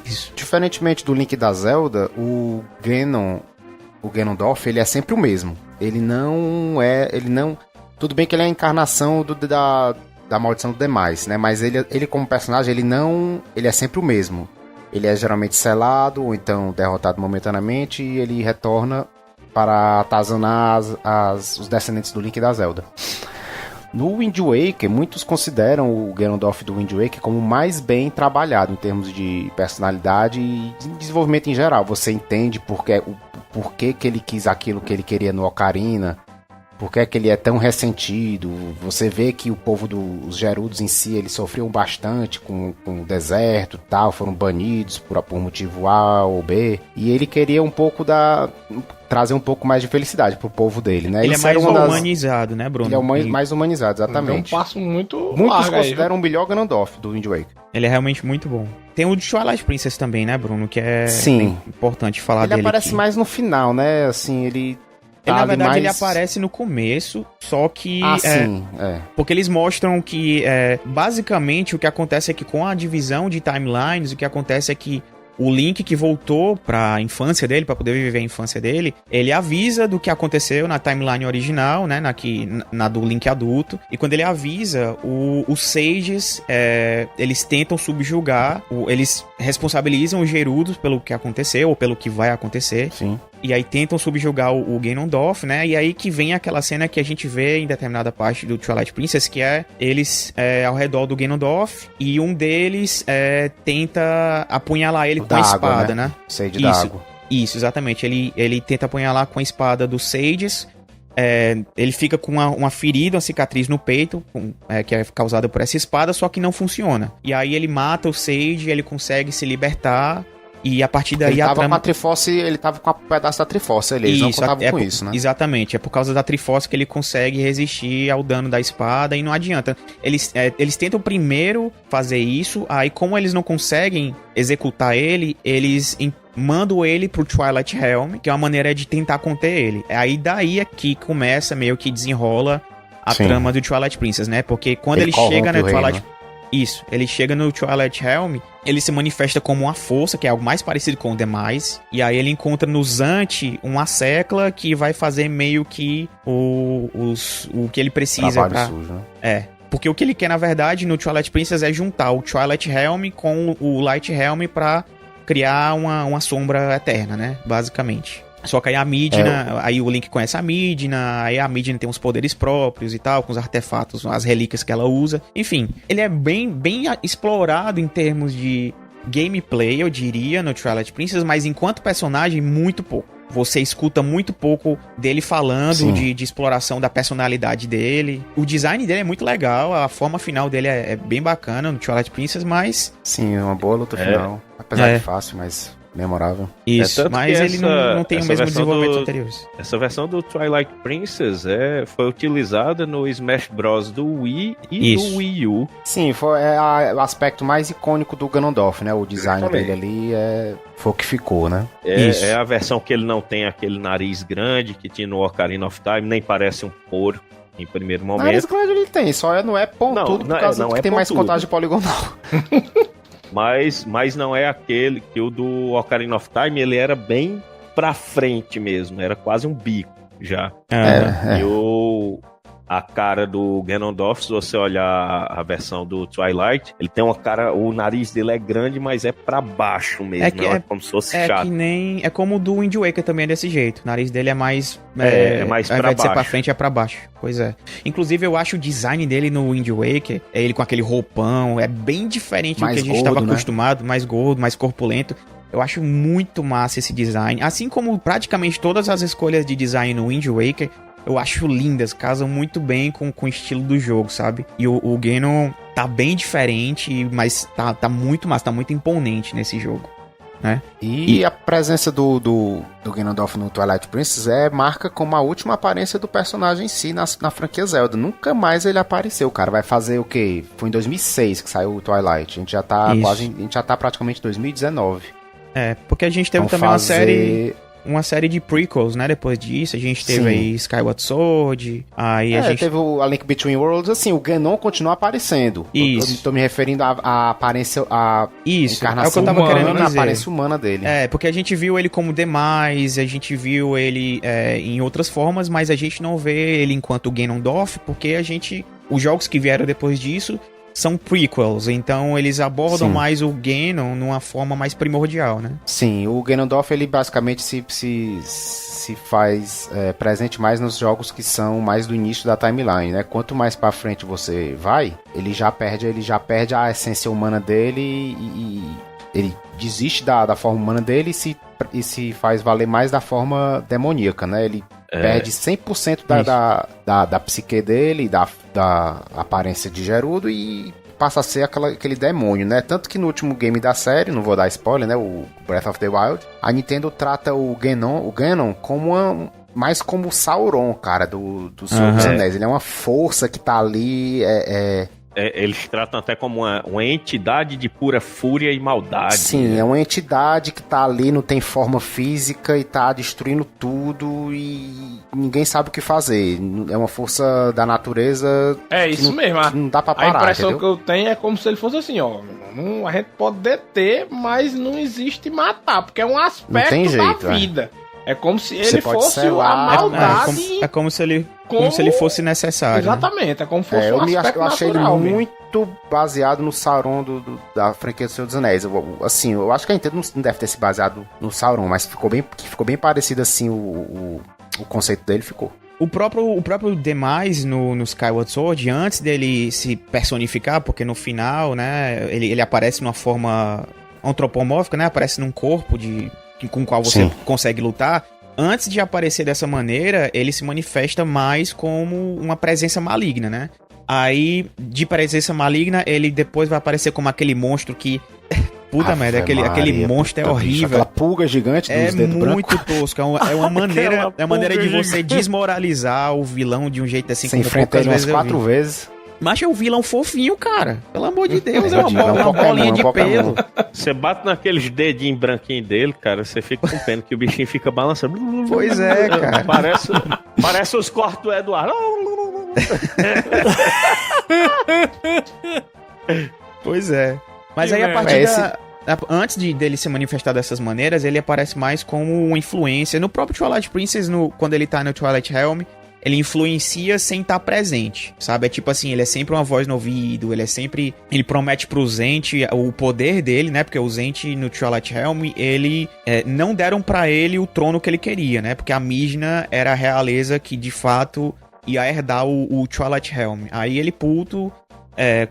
isso. Diferentemente do Link da Zelda, o Ganondorf, ele é sempre o mesmo. Ele não... Tudo bem que ele é a encarnação da maldição do demais, né? Mas ele como personagem, ele é sempre o mesmo. Ele é geralmente selado, ou então derrotado momentaneamente, e ele retorna para atazanar os descendentes do Link da Zelda. No Wind Waker, muitos consideram o Ganondorf do Wind Waker como mais bem trabalhado em termos de personalidade e de desenvolvimento em geral. Você entende por que ele quis aquilo que ele queria no Ocarina, por que ele é tão ressentido. Você vê que o povo dos Gerudos em si, eles sofriam bastante com o deserto e tal, foram banidos por motivo A ou B, e ele queria um pouco trazer um pouco mais de felicidade pro povo dele, né? Ele é mais humanizado, né, Bruno? Ele é mais humanizado, exatamente. É um passo muito Muitos largo aí, consideram o melhor Ganondorf do Wind Waker. Ele é realmente muito bom. Tem o de Twilight Princess também, né, Bruno? Que é Sim. importante falar Ele dele aparece aqui. mais no final, né? Assim, ele Na verdade, mais... ele aparece no começo, só que... sim, Porque eles mostram que, basicamente, o que acontece é que com a divisão de timelines, o que acontece é que o Link que voltou pra infância dele, pra poder viver a infância dele, ele avisa do que aconteceu na timeline original, né, na do Link adulto, e quando ele avisa, os Sages, eles tentam subjugar, eles responsabilizam os Gerudos pelo que aconteceu, ou pelo que vai acontecer. Sim. E aí tentam subjugar o Ganondorf, né? E aí que vem aquela cena que a gente vê em determinada parte do Twilight Princess, que é eles ao redor do Ganondorf, e um deles tenta apunhalar ele com a espada, né? Sage da água. Isso, exatamente. Ele tenta apunhalar com a espada dos Sages. Ele fica com uma ferida, uma cicatriz no peito, que é causada por essa espada, só que não funciona. E aí ele mata o Sage, ele consegue se libertar. E a partir daí ele a tava trama... com a Triforce, ele tava com um pedaço da Triforce ali, eles não contavam com isso, né? Exatamente, é por causa da Triforce que ele consegue resistir ao dano da espada e não adianta. Eles tentam primeiro fazer isso, aí como eles não conseguem executar ele, eles mandam ele pro Twilight Realm, que é uma maneira de tentar conter ele. Aí daí é que começa, meio que desenrola a trama do Twilight Princess, né? Porque quando ele chega no Twilight... Isso, ele chega no Twilight Realm, ele se manifesta como uma força, que é algo mais parecido com o demais, e aí ele encontra no Zant uma secla que vai fazer meio que o que ele precisa. Trabalho sujo, né? Porque o que ele quer, na verdade, no Twilight Princess é juntar o Twilight Realm com o Light Realm pra criar uma sombra eterna, né? Basicamente. Só que aí a Midna, aí o Link conhece a Midna, aí a Midna tem uns poderes próprios e tal, com os artefatos, as relíquias que ela usa. Enfim, ele é bem explorado em termos de gameplay, eu diria, no Twilight Princess, mas enquanto personagem, muito pouco. Você escuta muito pouco dele falando de exploração da personalidade dele. O design dele é muito legal, a forma final dele é bem bacana no Twilight Princess, mas... Sim, é uma boa luta final. Apesar de fácil, mas... memorável. Isso, mas ele não tem o mesmo desenvolvimento anteriores. Essa versão do Twilight Princess foi utilizada no Smash Bros. Do Wii e do Wii U. Sim, foi o aspecto mais icônico do Ganondorf, né? O design dele ali foi o que ficou, né? É a versão que ele não tem aquele nariz grande que tinha no Ocarina of Time, nem parece um porco em primeiro momento. Nariz grande ele tem, só não é pontudo por causa que tem mais contagem poligonal. Mas não é aquele que o do Ocarina of Time, ele era bem pra frente mesmo, era quase um bico já. E a cara do Ganondorf, se você olhar a versão do Twilight, ele tem uma cara, o nariz dele é grande, mas é pra baixo mesmo, como se fosse chato. É como o do Wind Waker também é desse jeito. O nariz dele é mais... É mais ao pra invés de ser pra baixo. frente, é pra baixo. Pois é. Inclusive, eu acho o design dele no Wind Waker, ele com aquele roupão, é bem diferente do Mais que a gente gordo, estava né? acostumado, mais gordo, mais corpulento. Eu acho muito massa esse design. Assim como praticamente todas as escolhas de design no Wind Waker, eu acho lindas, casam muito bem com o estilo do jogo, sabe? E o Ganon tá bem diferente, mas tá muito massa, tá muito imponente nesse jogo, né? E a presença do Ganondorf no Twilight Princess marca como a última aparência do personagem em si na franquia Zelda. Nunca mais ele apareceu, cara. Vai fazer o quê? Foi em 2006 que saiu o Twilight. A gente já tá Isso. a gente já tá praticamente em 2019. Porque a gente teve Então também uma série de prequels, né? Depois disso, a gente teve Sim. aí Skyward Sword, aí a gente... teve a Link Between Worlds, assim, o Ganon continua aparecendo. Isso. Eu tô me referindo à aparência, à Isso, é o que eu encarnação tava humana, querendo a dizer. aparência humana dele. Porque a gente viu ele como demais, a gente viu ele em outras formas, mas a gente não vê ele enquanto Ganondorf, porque os jogos que vieram depois disso são prequels, então eles abordam Sim. mais o Ganon numa forma mais primordial, né? Sim, o Ganondorf, ele basicamente se faz presente mais nos jogos que são mais do início da timeline, né? Quanto mais pra frente você vai, ele já perde a essência humana dele e ele desiste da forma humana dele e se faz valer mais da forma demoníaca, né? Ele perde 100% da psique dele, da aparência de Gerudo e passa a ser aquele demônio, né? Tanto que no último game da série, não vou dar spoiler, né? O Breath of the Wild, a Nintendo trata o Ganon como mais como o Sauron, cara, do Senhor dos Anéis. Ele é uma força que tá ali, Eles tratam até como uma entidade de pura fúria e maldade. Sim, é uma entidade que tá ali, não tem forma física e tá destruindo tudo e ninguém sabe o que fazer. É uma força da natureza. É isso mesmo. Que não dá pra A parar, impressão entendeu? que eu tenho é como se ele fosse assim, ó. A gente pode deter, mas não existe matar, porque é um aspecto tem jeito, da vida. É como se Você ele pode fosse selar, a maldade. É como se ele fosse necessário. Né? Exatamente, é como se fosse um aspecto eu achei ele natural mesmo. muito baseado no Sauron da franquia do Senhor dos Anéis. Eu acho que a Nintendo não deve ter se baseado no Sauron, mas ficou bem parecido assim, o conceito dele ficou. O próprio Demais no Skyward Sword, antes dele se personificar, porque no final, né, ele aparece numa forma antropomórfica, né, aparece num corpo com o qual você consegue lutar. Antes de aparecer dessa maneira, ele se manifesta mais como uma presença maligna, né? Aí, de presença maligna, ele depois vai aparecer como aquele monstro que... Puta merda, aquele monstro é horrível. Aquela pulga gigante dos dedos brancos. É muito tosco. É uma maneira de você desmoralizar o vilão de um jeito assim. Você enfrenta ele umas 4 vezes. Mas é um vilão fofinho, cara. Pelo amor de Deus, é Pokémon, uma bolinha de Pokémon. pelo. Você bate naqueles dedinhos branquinhos dele, cara, você fica com pena que o bichinho fica balançando. Pois é, cara. Parece os cortes do Eduardo. Pois é. Mas aí a partir antes dele se manifestar dessas maneiras, ele aparece mais como uma influência. No próprio Twilight Princess, quando ele tá no Twilight Realm, ele influencia sem estar presente, sabe? É tipo assim, ele é sempre uma voz no ouvido, ele promete pro Zent o poder dele, né? Porque o Zent no Twilight Realm, ele não deram pra ele o trono que ele queria, né? Porque a Midna era a realeza que de fato ia herdar o Twilight Realm. Aí ele puto,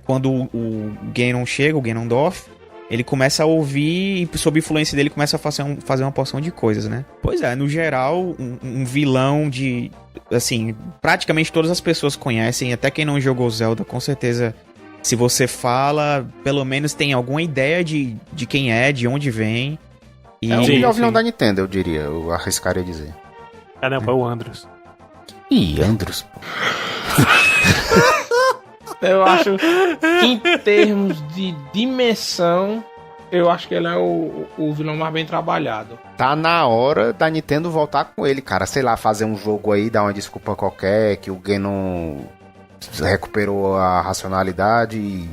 quando o Ganon chega, o Ganondorf, ele começa a ouvir e sob influência dele começa a fazer uma porção de coisas, né? Pois é, no geral, um vilão de... Assim, praticamente todas as pessoas conhecem, até quem não jogou Zelda, com certeza, se você fala, pelo menos tem alguma ideia de quem é, de onde vem. E... É o melhor vilão da Nintendo, eu diria, eu arriscaria dizer. Não, foi o Andros. Ih, Andros, pô. Eu acho que em termos de dimensão, eu acho que ele é o vilão mais bem trabalhado. Tá na hora da Nintendo voltar com ele, cara. Sei lá, fazer um jogo aí, dar uma desculpa qualquer, que o Ganon recuperou a racionalidade e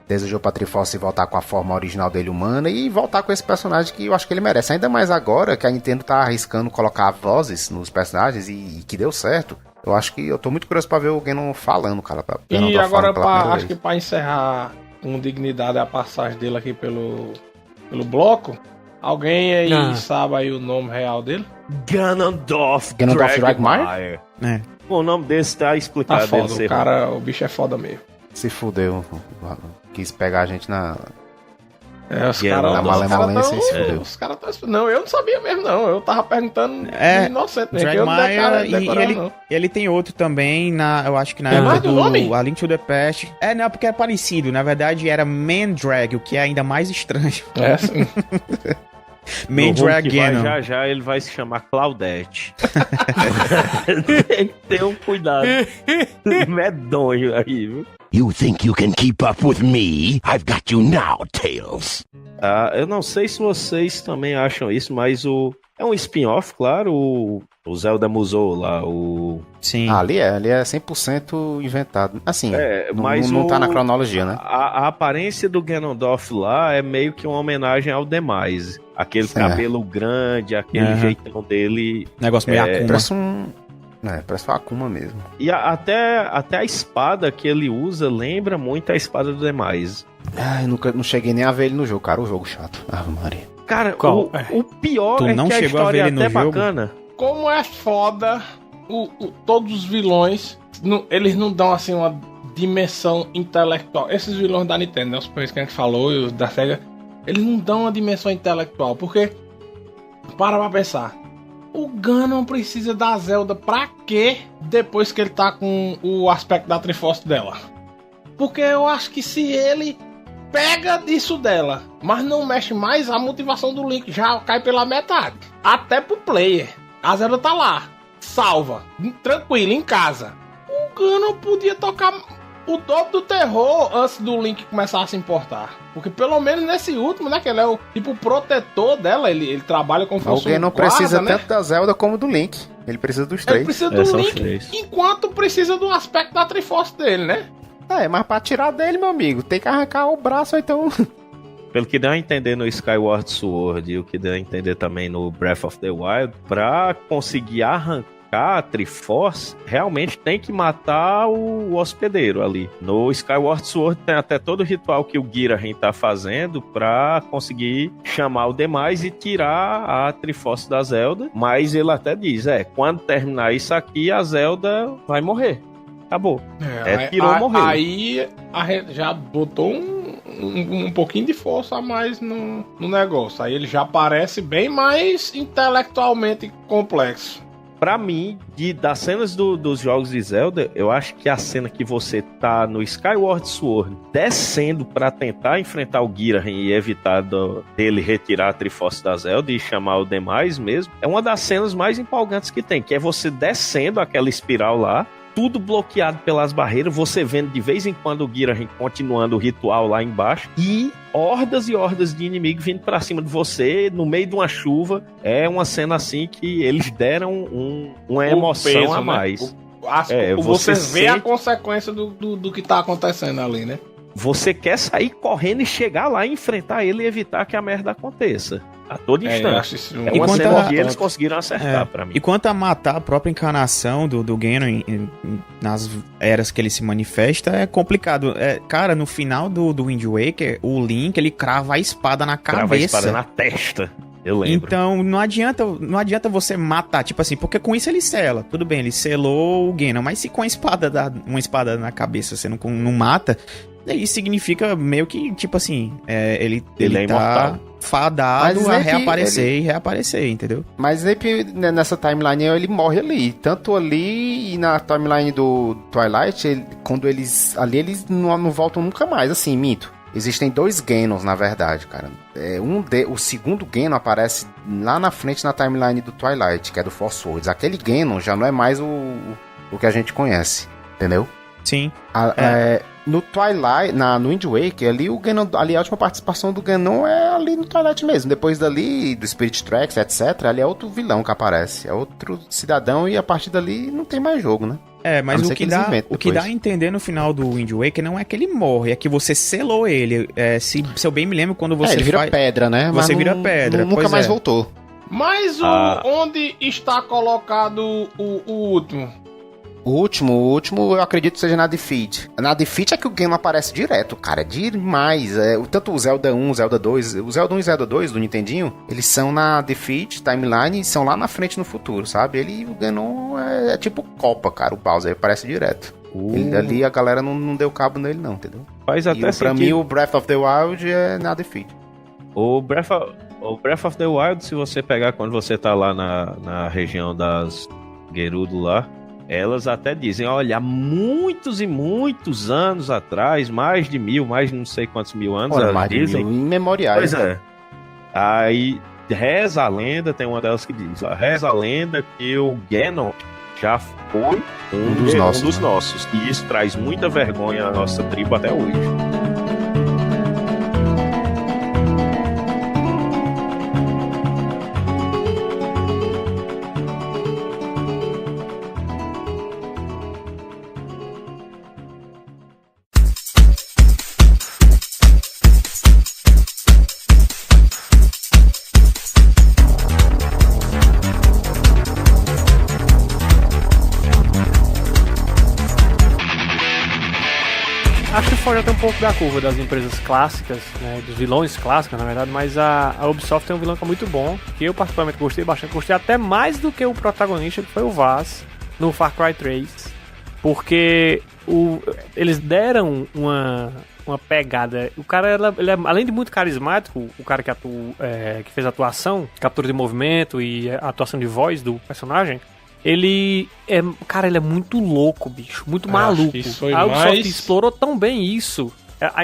desejou pra Triforce voltar com a forma original dele humana e voltar com esse personagem que eu acho que ele merece. Ainda mais agora que a Nintendo tá arriscando colocar vozes nos personagens e que deu certo. Eu acho que eu tô muito curioso pra ver o Ganon falando, cara. E agora, acho que pra encerrar com dignidade a passagem dele aqui pelo bloco, alguém aí sabe aí o nome real dele? Ganondorf Dragmire? É. O nome desse tá explicado. Tá foda, o bicho é foda mesmo. Se fudeu. Quis pegar a gente na Os caras malemolência e se fudeu. Os caras estão... Não, eu não sabia mesmo, não. Eu tava perguntando inocente, né? Dragmire e ele tem outro também, eu acho que na época do A Link to the Past. Não, porque é parecido. Na verdade, era Mandrag, o que é ainda mais estranho. Sim. Mandrag Ganon. Já ele vai se chamar Claudette. Tem que ter um cuidado medonho aí, viu? You think you can keep up with me? I've got you now, Tails. Eu não sei se vocês também acham isso, mas é um spin-off, claro, o Zelda Musou lá, Sim. Ali é 100% inventado. Assim, mas não tá na cronologia, né? A aparência do Ganondorf lá é meio que uma homenagem ao Demise. Aquele cabelo grande, aquele jeitão dele. Negócio meio Akuma. Parece uma Akuma mesmo. E até a espada que ele usa lembra muito a espada do Demise. Não cheguei nem a ver ele no jogo, cara. O jogo chato. Ave Maria. Cara, o pior Tu é não que a chegou a história ver é ele no até jogo? bacana. Como é foda todos os vilões, eles não dão assim uma dimensão intelectual. Esses vilões da Nintendo, né, os primeiros que a gente falou, e os da Sega, eles não dão uma dimensão intelectual, porque pra pensar, o Ganon precisa da Zelda pra quê depois que ele tá com o aspecto da Triforce dela? Porque eu acho que se ele pega disso dela, mas não mexe mais, a motivação do Link já cai pela metade. Até pro player. A Zelda tá lá, salva, tranquilo, em casa. O Ganon podia tocar o dobro do terror antes do Link começar a se importar. Porque pelo menos nesse último, né, que ele é o tipo protetor dela, ele trabalha como se fosse Alguém não precisa tanto da Zelda como do Link. Ele precisa dos três. Ele precisa do Link, enquanto precisa do aspecto da Triforce dele, né? Mas pra tirar dele, meu amigo, tem que arrancar o braço, então... Pelo que dá a entender no Skyward Sword e o que dá a entender também no Breath of the Wild, pra conseguir arrancar a Triforce, realmente tem que matar o hospedeiro ali. No Skyward Sword tem até todo o ritual que o Ghirahim tá fazendo pra conseguir chamar o demais e tirar a Triforce da Zelda, mas ele até diz, quando terminar isso aqui, a Zelda vai morrer. Acabou. Tirou, morreu. Aí a gente já botou um pouquinho de força a mais no negócio. Aí ele já parece bem mais intelectualmente complexo. Pra mim, das cenas dos jogos de Zelda, eu acho que a cena que você tá no Skyward Sword descendo pra tentar enfrentar o Ghirahim e evitar dele retirar a Triforce da Zelda e chamar o demais mesmo, é uma das cenas mais empolgantes que tem, que é você descendo aquela espiral lá, tudo bloqueado pelas barreiras, você vendo de vez em quando o Ghirahim continuando o ritual lá embaixo e hordas e hordas de inimigos vindo pra cima de você no meio de uma chuva. É uma cena assim que eles deram uma emoção peso, a mais. Né? Você vê a consequência do que tá acontecendo ali, né? Você quer sair correndo e chegar lá e enfrentar ele e evitar que a merda aconteça. A todo instante. É uma cena que eles conseguiram acertar pra mim. E quanto a matar a própria encarnação do Ganon nas eras que ele se manifesta, é complicado. Cara, no final do Wind Waker, o Link, ele crava a espada na cabeça. Crava a espada na testa. Eu lembro. Então, não adianta você matar, tipo assim, porque com isso ele sela. Tudo bem, ele selou o Ganon, mas se com uma espada na cabeça você não mata, isso significa meio que, tipo assim, ele é tá imortal, fadado a reaparecer e reaparecer, entendeu? Mas nessa timeline ele morre ali. Tanto ali e na timeline do Twilight, quando eles não voltam nunca mais, assim, minto. Existem dois Ganons, na verdade, cara. O segundo Ganon aparece lá na frente na timeline do Twilight, que é do Four Swords. Aquele Ganon já não é mais o que a gente conhece, entendeu? Sim. No Twilight, no Wind Waker, ali o Ganon, ali a última participação do Ganon é ali no Twilight mesmo. Depois dali, do Spirit Tracks, etc., ali é outro vilão que aparece. É outro cidadão e a partir dali não tem mais jogo, né? Mas o que dá a entender no final do Wind Waker não é que ele morre, é que você selou ele. Se eu bem me lembro, quando você ele vira pedra, né? Você vira pedra. Nunca mais voltou. Mas onde está colocado o último? O último, eu acredito que seja na Defeat. Na Defeat é que o game aparece direto, cara. Demais. Tanto o Zelda 1, o Zelda 2. O Zelda 1 e o Zelda 2 do Nintendinho, eles são na Defeat, Timeline, e são lá na frente no futuro, sabe? O Ganon é tipo Copa, cara. O Bowser aparece direto. Ele ali, a galera não deu cabo nele, não, entendeu? Faz até pra mim, o Breath of the Wild é na Defeat. O Breath of the Wild, se você pegar quando você tá lá na região das Gerudo lá, elas até dizem, olha, há muitos e muitos anos atrás, mais de 1000, mais de não sei quantos mil anos, elas mais dizem, de 1000 imemoriais. Pois é. Aí reza a lenda, tem uma delas que diz, ó, reza a lenda que o Ganon já foi um dos nossos. E isso traz muita vergonha à nossa tribo até hoje. Acho que foge até um pouco da curva das empresas clássicas, né, dos vilões clássicos, na verdade, mas a Ubisoft tem um vilão que é muito bom, que eu particularmente gostei bastante, gostei até mais do que o protagonista, que foi o Vaz, no Far Cry 3, porque eles deram uma pegada, o cara, ele é, além de muito carismático, o cara que fez a atuação, captura de movimento e a atuação de voz do personagem, ele é muito louco, bicho, muito maluco. A Ubisoft explorou tão bem isso,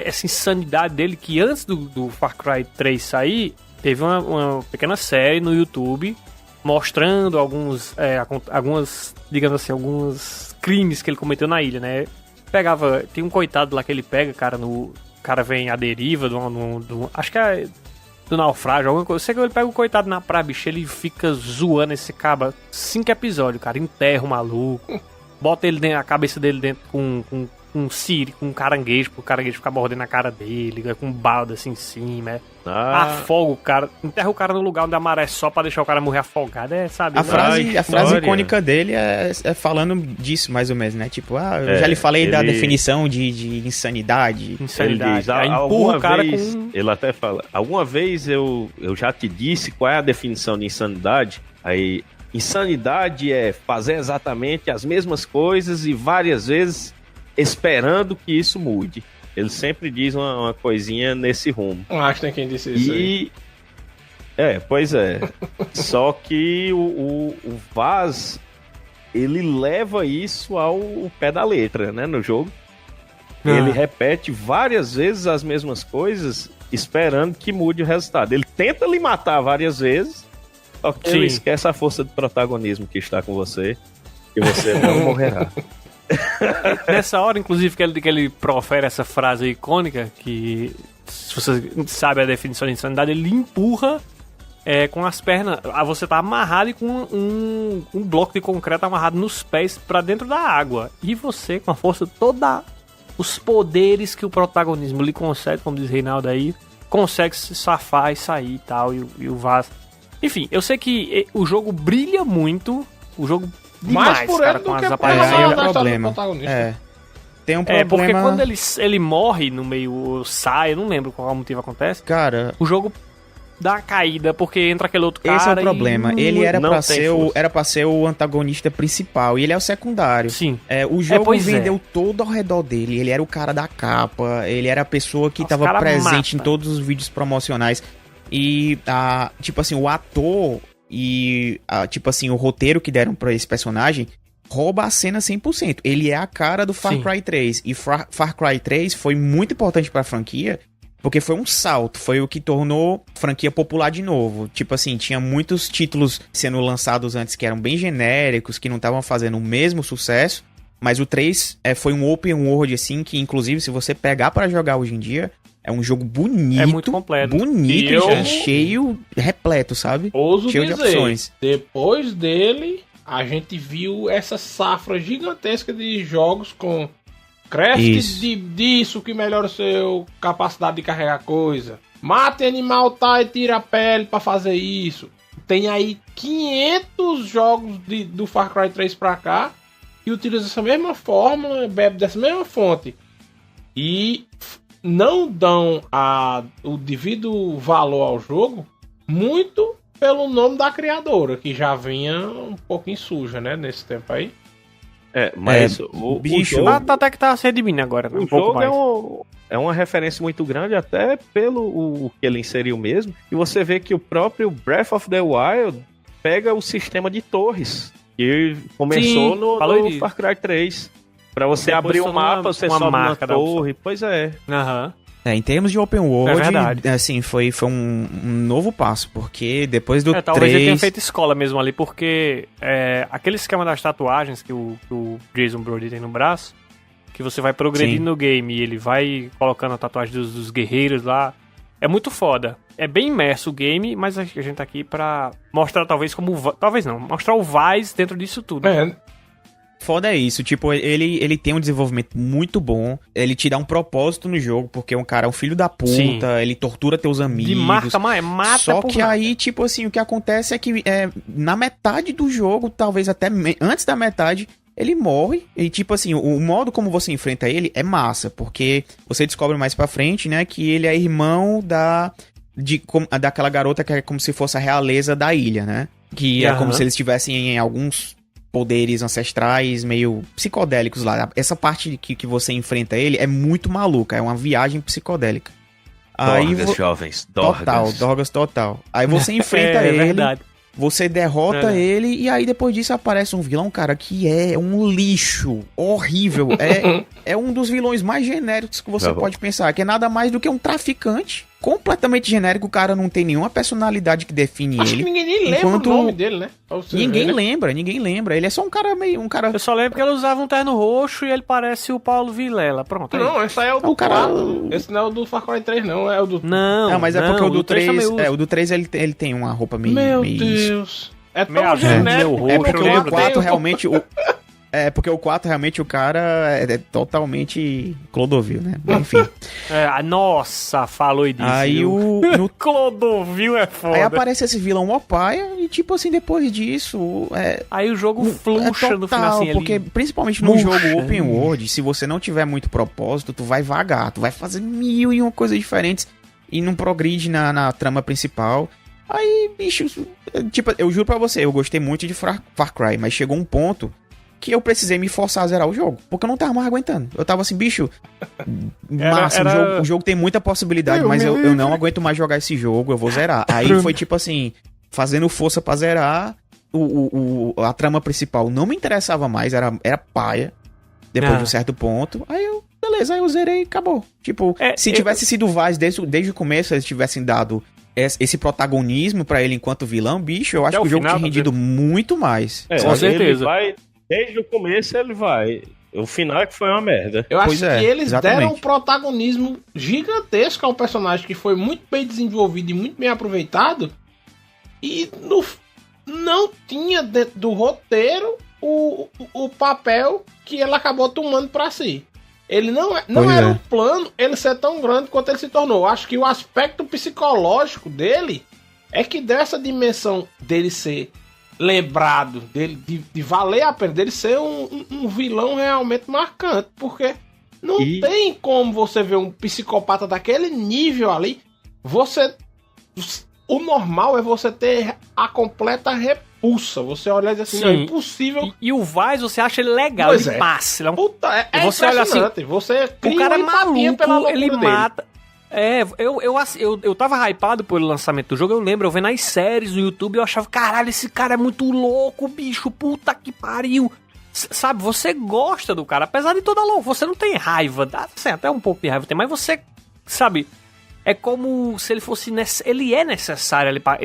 essa insanidade dele, que antes do Far Cry 3 sair, teve uma pequena série no YouTube mostrando algumas, digamos assim, alguns crimes que ele cometeu na ilha, né? Tem um coitado lá que ele pega, cara, o cara vem à deriva acho que é do naufrágio, alguma coisa. Eu sei que ele pega o coitado na praia, bicho, ele fica zoando esse caba 5 episódios, cara, enterra o maluco, bota ele dentro, a cabeça dele dentro com um siri, com um caranguejo, pro caranguejo ficar mordendo a cara dele, com um balde assim em cima, afoga o cara, enterra o cara no lugar onde a maré só pra deixar o cara morrer afogado, sabe? A frase icônica dele é falando disso, mais ou menos, né? Tipo, eu já lhe falei da definição de insanidade. Ele diz, empurra o cara ele até fala, alguma vez eu já te disse qual é a definição de insanidade? Aí, insanidade é fazer exatamente as mesmas coisas e várias vezes esperando que isso mude. Ele sempre diz uma coisinha nesse rumo. Acho que tem quem disse isso aí. Pois é. Só que o Vaz, ele leva isso ao pé da letra, né, no jogo. Ele repete várias vezes as mesmas coisas, esperando que mude o resultado. Ele tenta lhe matar várias vezes, só que ele esquece a força do protagonismo que está com você, e você não morrerá. Nessa hora, inclusive, que ele profere essa frase icônica, que se você sabe a definição de insanidade, ele empurra com as pernas. Você tá amarrado e com um bloco de concreto amarrado nos pés pra dentro da água. E você, com a força toda, os poderes que o protagonismo lhe concede, como diz Reinaldo aí, consegue se safar e sair e tal. E o Vaz. Enfim, eu sei que o jogo brilha muito. O jogo demais, mais por cara, ele com do que as por aparições. Tem um problema. Tem um problema. Porque quando ele morre no meio, sai, eu não lembro qual motivo acontece. Cara, o jogo dá uma caída, porque entra aquele outro cara. Esse é o problema. Ele era pra ser o antagonista principal e ele é o secundário. Sim. O jogo vendeu todo ao redor dele. Ele era o cara da capa, ele era a pessoa que tava presente em todos os vídeos promocionais. E, tipo assim, o ator e, tipo assim, o roteiro que deram pra esse personagem rouba a cena 100%. Ele é a cara do Far Cry 3. E Far Cry 3 foi muito importante pra franquia, porque foi um salto, foi o que tornou a franquia popular de novo. Tipo assim, tinha muitos títulos sendo lançados antes que eram bem genéricos, que não estavam fazendo o mesmo sucesso, mas o 3 foi um open world, assim, que inclusive se você pegar pra jogar hoje em dia, é um jogo bonito. É muito completo. Bonito e cheio, repleto, sabe? Ouso cheio dizer, de opções. Depois dele, a gente viu essa safra gigantesca de jogos com craft disso que melhora sua capacidade de carregar coisa. Mate animal tal e tira a pele pra fazer isso. Tem aí 500 jogos do Far Cry 3 pra cá que utiliza essa mesma fórmula, bebe dessa mesma fonte e não dão o devido valor ao jogo, muito pelo nome da criadora, que já vinha um pouquinho suja, né, nesse tempo aí. Mas o o bicho... jogo, Até que tá se redimindo agora, né? o Um pouco jogo mais. é uma referência muito grande, até pelo o que ele inseriu mesmo. E você vê que o próprio Breath of the Wild pega o sistema de torres, que começou Sim, falou no disso. Far Cry 3. Pra você Depois abrir o tornou mapa, uma você sobe na marca da torre. Pois é. Aham. Em termos de open É world, verdade. assim, foi um novo passo, porque depois do Talvez 3... ele tenha feito escola mesmo ali, porque aquele esquema das tatuagens que o Jason Brody tem no braço, que você vai progredindo Sim. no game e ele vai colocando a tatuagem dos guerreiros lá, é muito foda. É bem imerso o game, mas a gente tá aqui pra mostrar talvez talvez não, mostrar o Vice dentro disso tudo. Foda é isso, tipo, ele tem um desenvolvimento muito bom, ele te dá um propósito no jogo, porque um cara é um filho da puta, Sim. ele tortura teus amigos. De mata Só por que nada. aí, tipo assim, o que acontece é que na metade do jogo, talvez até antes da metade, ele morre. E tipo assim, o modo como você enfrenta ele é massa, porque você descobre mais pra frente, né, que ele é irmão daquela garota que é como se fosse a realeza da ilha, né? Que é Aham. como se eles estivessem em alguns poderes ancestrais meio psicodélicos lá. Essa parte que você enfrenta ele é muito maluca, é uma viagem psicodélica. Dorgas, jovens. Dorgas. Dorgas total. Aí você enfrenta É ele, verdade. você derrota ele, e aí depois disso aparece um vilão, cara, que é um lixo horrível. É um dos vilões mais genéricos que você Tá bom. pode pensar, que é nada mais do que um traficante completamente genérico. O cara não tem nenhuma personalidade que define Acho que ele. ninguém nem lembra enquanto- o nome dele, né? Pra você Ninguém ver, né? lembra. Ele é só um cara meio... Eu só lembro que ele usava um terno roxo e ele parece o Paulo Vilela. Pronto. Aí. Não, esse aí é o do O cara- 4. Esse não é o do Far Cry 3, não. É o do... Não, mas é porque o do 3... também usa. o do 3 ele tem uma roupa meio... Meu meio Deus. É Meio tão azul, genérico. meio roxo, É eu porque o lembro 4 dele. realmente... porque o 4 realmente o cara é totalmente Clodovil, né? Enfim. Nossa, falou e disse. Aí viu? no Clodovil é foda. Aí aparece esse vilão Opaia e, tipo assim, depois disso... Aí o jogo fluxa no final assim. porque ele... principalmente no murcha. jogo open world, se você não tiver muito propósito, tu vai vagar, tu vai fazer 1001 coisas diferentes e não progride na trama principal. Aí, bicho, tipo, eu juro pra você, eu gostei muito de Far Cry, mas chegou um ponto que eu precisei me forçar a zerar o jogo, porque eu não tava mais aguentando. Eu tava assim, bicho, massa, o jogo tem muita possibilidade, mas eu não aguento mais jogar esse jogo, eu vou zerar. Aí foi tipo assim, fazendo força pra zerar, a trama principal não me interessava mais, era paia, depois de um certo ponto. Aí eu, beleza, aí eu zerei e acabou. Tipo, se tivesse sido o Vaz desde o começo, eles tivessem dado esse protagonismo pra ele enquanto vilão, bicho, eu acho que o jogo tinha rendido muito mais. Com certeza. Ele vai, desde o começo ele vai. O final é que foi uma merda. Eu acho Pois é, que eles exatamente. deram um protagonismo gigantesco ao personagem que foi muito bem desenvolvido e muito bem aproveitado. E não tinha dentro do roteiro o papel que ele acabou tomando pra si. Ele não era um plano ele ser tão grande quanto ele se tornou. Acho que o aspecto psicológico dele é que deu essa dimensão dele ser lembrado, dele de valer a pena, dele ser um vilão realmente marcante. Porque não tem como você ver um psicopata daquele nível ali. O normal é você ter a completa repulsa. Você olha e diz assim, Sim. não, é impossível. E o Vaz, você acha ele legal, Pois ele é. passa. Ele é um... Puta, é Você olha assim, impressionante. Você cria O cara é uma empatia pela maluco, loucura ele dele. mata. Eu tava hypado pelo lançamento do jogo, eu lembro, eu vendo as séries no YouTube, eu achava, caralho, esse cara é muito louco, bicho, puta que pariu. Sabe, você gosta do cara, apesar de toda a loucura, você não tem raiva, assim, até um pouco de raiva tem, mas você, sabe, é como se ele fosse, ele é necessário ali pra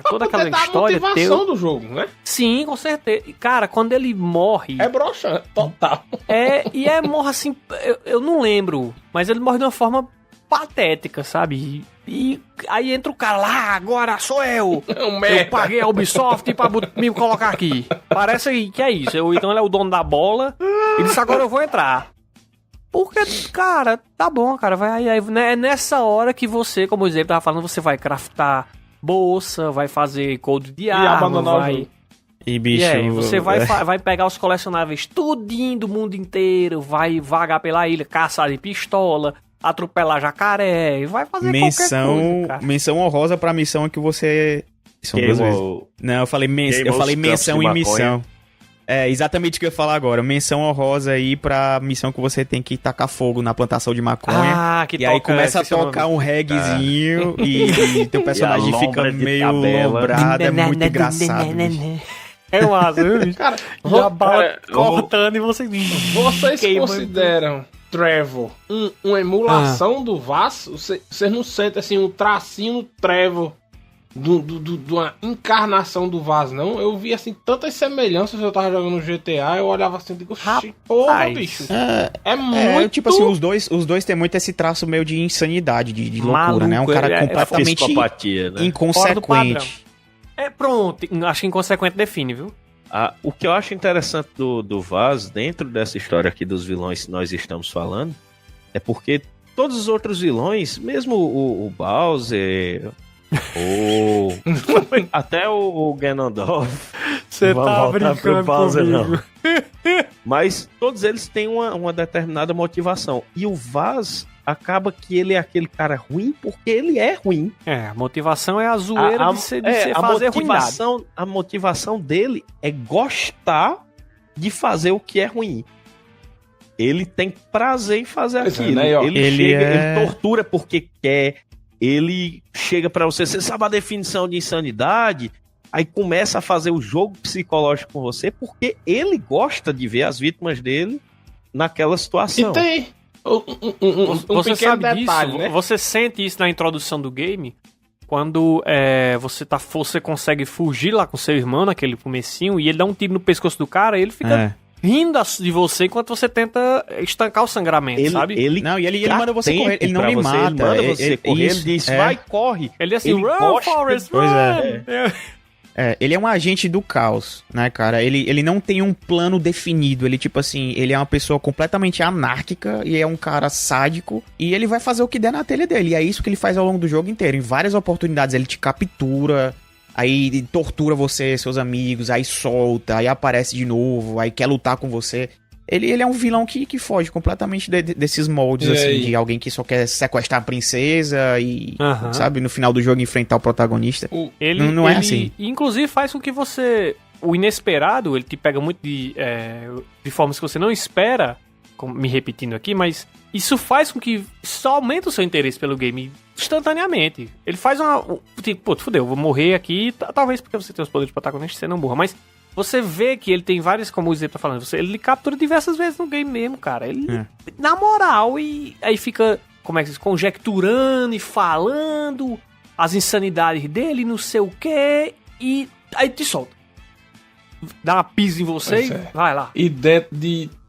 toda aquela Poder dar a história motivação do jogo, né? Sim, com certeza. E, cara, quando ele morre... É broxante, total. Morre assim, eu não lembro, mas ele morre de uma forma patética, sabe? E aí entra o cara lá, agora sou eu. Um merda. Eu paguei a Ubisoft pra me colocar aqui. Parece que é isso. Então ele é o dono da bola e disse, agora eu vou entrar. Porque, cara, tá bom, cara, vai aí. É nessa hora que você, como o Zé tava falando, você vai craftar bolsa, vai fazer code de arma, abandonar o vai... jogo. E bicho... E aí, você vai pegar os colecionáveis tudinho do mundo inteiro, vai vagar pela ilha, caçar de pistola, atropelar jacaré, vai fazer qualquer coisa, cara. Menção honrosa pra missão que você... São duas vezes. Não, eu falei menção e missão. É exatamente o que eu ia falar agora. Menção honrosa aí pra missão que você tem que tacar fogo na plantação de maconha. Que e aí começa a tocar um reggaezinho e teu personagem fica meio lombrado, é muito engraçado. É massa, viu? Cara, a bala cortando e você... Vocês consideram Trevor uma emulação do Vaz? Vocês não sentem assim um tracinho no Trevor de uma encarnação do Vaz, não? Eu vi assim tantas semelhanças. Eu tava jogando no GTA, eu olhava assim e digo, porra, bicho. É muito... Tipo assim, os dois tem muito esse traço meio de insanidade, de loucura, maluco, né? Um cara completamente né? inconsequente. Pronto, acho que inconsequente define, viu? O que eu acho interessante do Vaz, dentro dessa história aqui dos vilões que nós estamos falando, é porque todos os outros vilões, mesmo o Bowser, até o Ganondorf, você tá brincando Bowser, comigo. não. Mas todos eles têm uma determinada motivação. E o Vaz acaba que ele é aquele cara ruim porque ele é ruim. A motivação é a zoeira de ser fazer ruindade. A motivação dele é gostar de fazer o que é ruim. Ele tem prazer em fazer aquilo. Né, ele tortura porque quer. Ele chega pra você sabe a definição de insanidade? Aí começa a fazer o jogo psicológico com você porque ele gosta de ver as vítimas dele naquela situação. E tem você sabe detalhe, disso, né? Você sente isso na introdução do game, quando você consegue fugir lá com seu irmão naquele comecinho e ele dá um tiro no pescoço do cara e ele fica rindo de você enquanto você tenta estancar o sangramento, sabe? Ele manda você correr, ele não me mata. Ele manda você correr, ele diz, vai, corre. Ele é assim, ele run, Forrest, run! Pois ele é um agente do caos, né, cara? Ele não tem um plano definido. Ele, tipo assim, ele é uma pessoa completamente anárquica e é um cara sádico. E ele vai fazer o que der na telha dele. E é isso que ele faz ao longo do jogo inteiro. Em várias oportunidades ele te captura, aí tortura você, seus amigos, aí solta, aí aparece de novo, aí quer lutar com você. Ele é um vilão que foge completamente desses moldes, assim, de alguém que só quer sequestrar a princesa e, sabe, no final do jogo enfrentar o protagonista. Não é assim. Inclusive faz com que você... O inesperado, ele te pega muito de formas que você não espera, me repetindo aqui, mas isso faz com que só aumenta o seu interesse pelo game instantaneamente. Ele faz tipo, fudeu, vou morrer aqui, talvez porque você tem os poderes de protagonista, você não morra, mas... Você vê que ele tem várias, como o Zé tá falando, ele captura diversas vezes no game mesmo, cara. Ele, na moral, e aí fica, como é que se diz, conjecturando e falando as insanidades dele, não sei o quê, e aí te solta. Dá uma pisa em você e vai lá. E dentro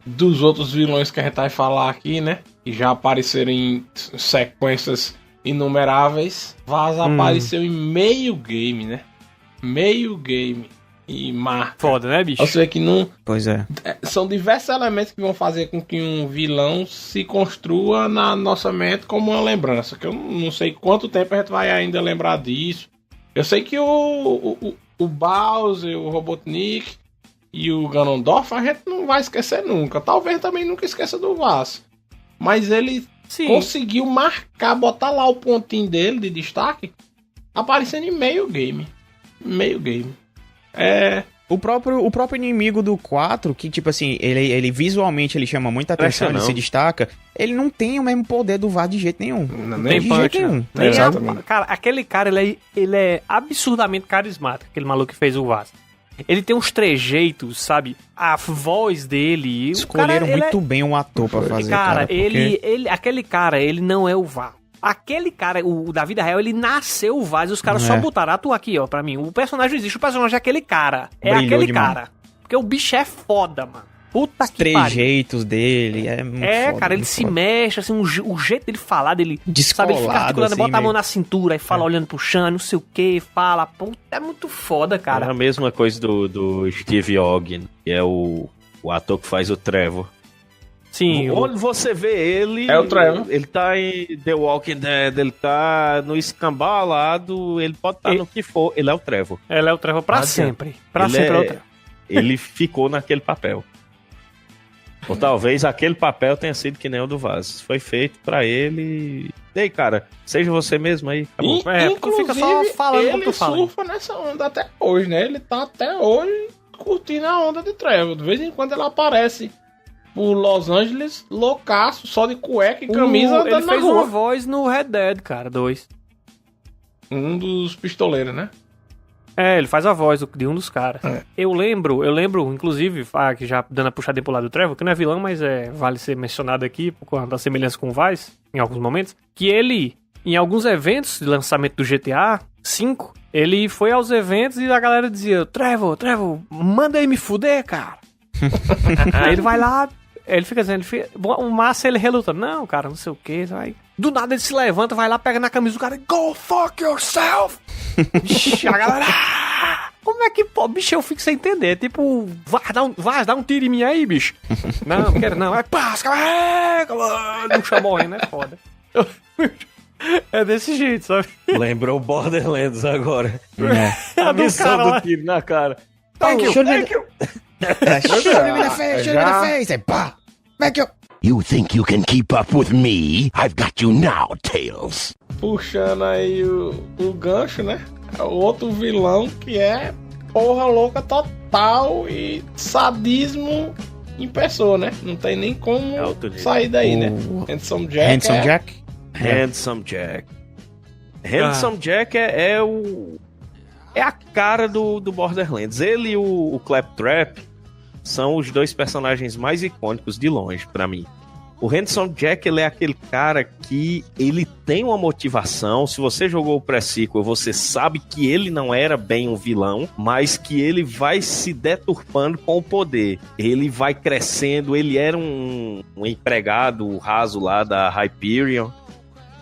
dos outros vilões que a gente vai falar aqui, né, que já apareceram em sequências inumeráveis, Vaz apareceu em meio game, né? Meio game. E marca. Foda, né, bicho? Ou seja, que não... Pois é. São diversos elementos que vão fazer com que um vilão se construa na nossa mente como uma lembrança. Que eu não sei quanto tempo a gente vai ainda lembrar disso. Eu sei que o Bowser, o Robotnik e o Ganondorf a gente não vai esquecer nunca. Talvez também nunca esqueça do Vaz. Mas ele conseguiu marcar, botar lá o pontinho dele de destaque, aparecendo em meio game. Meio game. O próprio inimigo do 4, que tipo assim, ele visualmente ele chama muita atenção, ele se destaca, ele não tem o mesmo poder do Vaz de jeito nenhum. Não tem de jeito nenhum. Cara, aquele cara, ele é absurdamente carismático, aquele maluco que fez o Vaz. Ele tem uns trejeitos, sabe? A voz dele... Escolheram muito bem um ator pra fazer, cara. Aquele cara, ele não é o Vaz. Aquele cara, o da vida real, ele nasceu o Vaz e os caras só botaram atuar aqui, ó, pra mim. O personagem não existe, o personagem é aquele cara. Brilhou aquele demais. Cara. Porque o bicho é foda, mano. Puta Os que pariu. trejeitos dele é muito foda, cara, ele se mexe, assim, o jeito dele falar, dele... Sabe, ele fica articulando, assim, bota a mão na cintura e fala olhando pro chão, não sei o que, fala, puta, é muito foda, cara. É a mesma coisa do Steve Ogden, que é o ator que faz o Trevor. Sim. Onde você vê ele... É o Trevor. Ele tá em The Walking Dead, ele tá no escambalado, ele pode estar no que for, ele é o Trevor. Ele é o Trevor pra sempre. Pra sempre é o Trevor. ele ficou naquele papel. Ou talvez aquele papel tenha sido que nem o do Vaz. Foi feito pra ele. E aí, cara, seja você mesmo aí. Acabou. Tu fica só falando como tu fala. Ele surfa nessa onda até hoje, né? Ele tá até hoje curtindo a onda de Trevor. De vez em quando ele aparece por Los Angeles, loucaço, só de cueca e camisa Ele andando na fez rua. uma voz no Red Dead, cara, 2. Um dos pistoleiros, né? Ele faz a voz de um dos caras. É. Eu lembro, inclusive, que já dando a puxadinha pro lado do Trevor, que não é vilão, mas vale ser mencionado aqui, por conta da semelhança com o Vice, em alguns momentos, que ele, em alguns eventos de lançamento do GTA V, ele foi aos eventos e a galera dizia, Trevor, manda aí me fuder, cara. Aí ele vai lá, ele fica dizendo, o massa ele reluta, não, cara, não sei o que, vai. Do nada ele se levanta, vai lá, pega na camisa do cara e go fuck yourself! Ixi, a galera... Como é que, pô, bicho, eu fico sem entender. Tipo, vai dar um tiro em mim aí, bicho. Não quero não. Vai, pá, não chama morrendo, é foda. É desse jeito, sabe? Lembrou Borderlands agora. A A do missão cara lá. do tiro na cara. Thank you. Já- Shoot me in the face. Aí, pá. Thank you. You think you can keep up with me? I've got you now, Tails. Puxando aí o gancho, né? É o outro vilão que é porra louca total e sadismo em pessoa, né? Não tem nem como Alto nível. sair daí, né? Handsome Jack. Handsome Jack. Handsome Jack. Handsome Jack é a cara do Borderlands. Ele e o Claptrap são os dois personagens mais icônicos de longe pra mim. O Handsome Jack, ele é aquele cara que ele tem uma motivação. Se você jogou o pré-sequel, você sabe que ele não era bem um vilão, mas que ele vai se deturpando com o poder. Ele vai crescendo, ele era um empregado raso lá da Hyperion,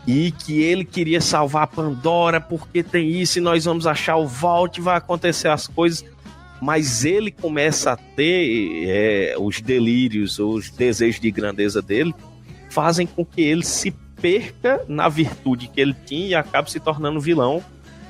e que ele queria salvar a Pandora porque tem isso e nós vamos achar o Vault, vai acontecer as coisas. Mas ele começa a ter os delírios, os desejos de grandeza dele, fazem com que ele se perca na virtude que ele tinha e acabe se tornando vilão.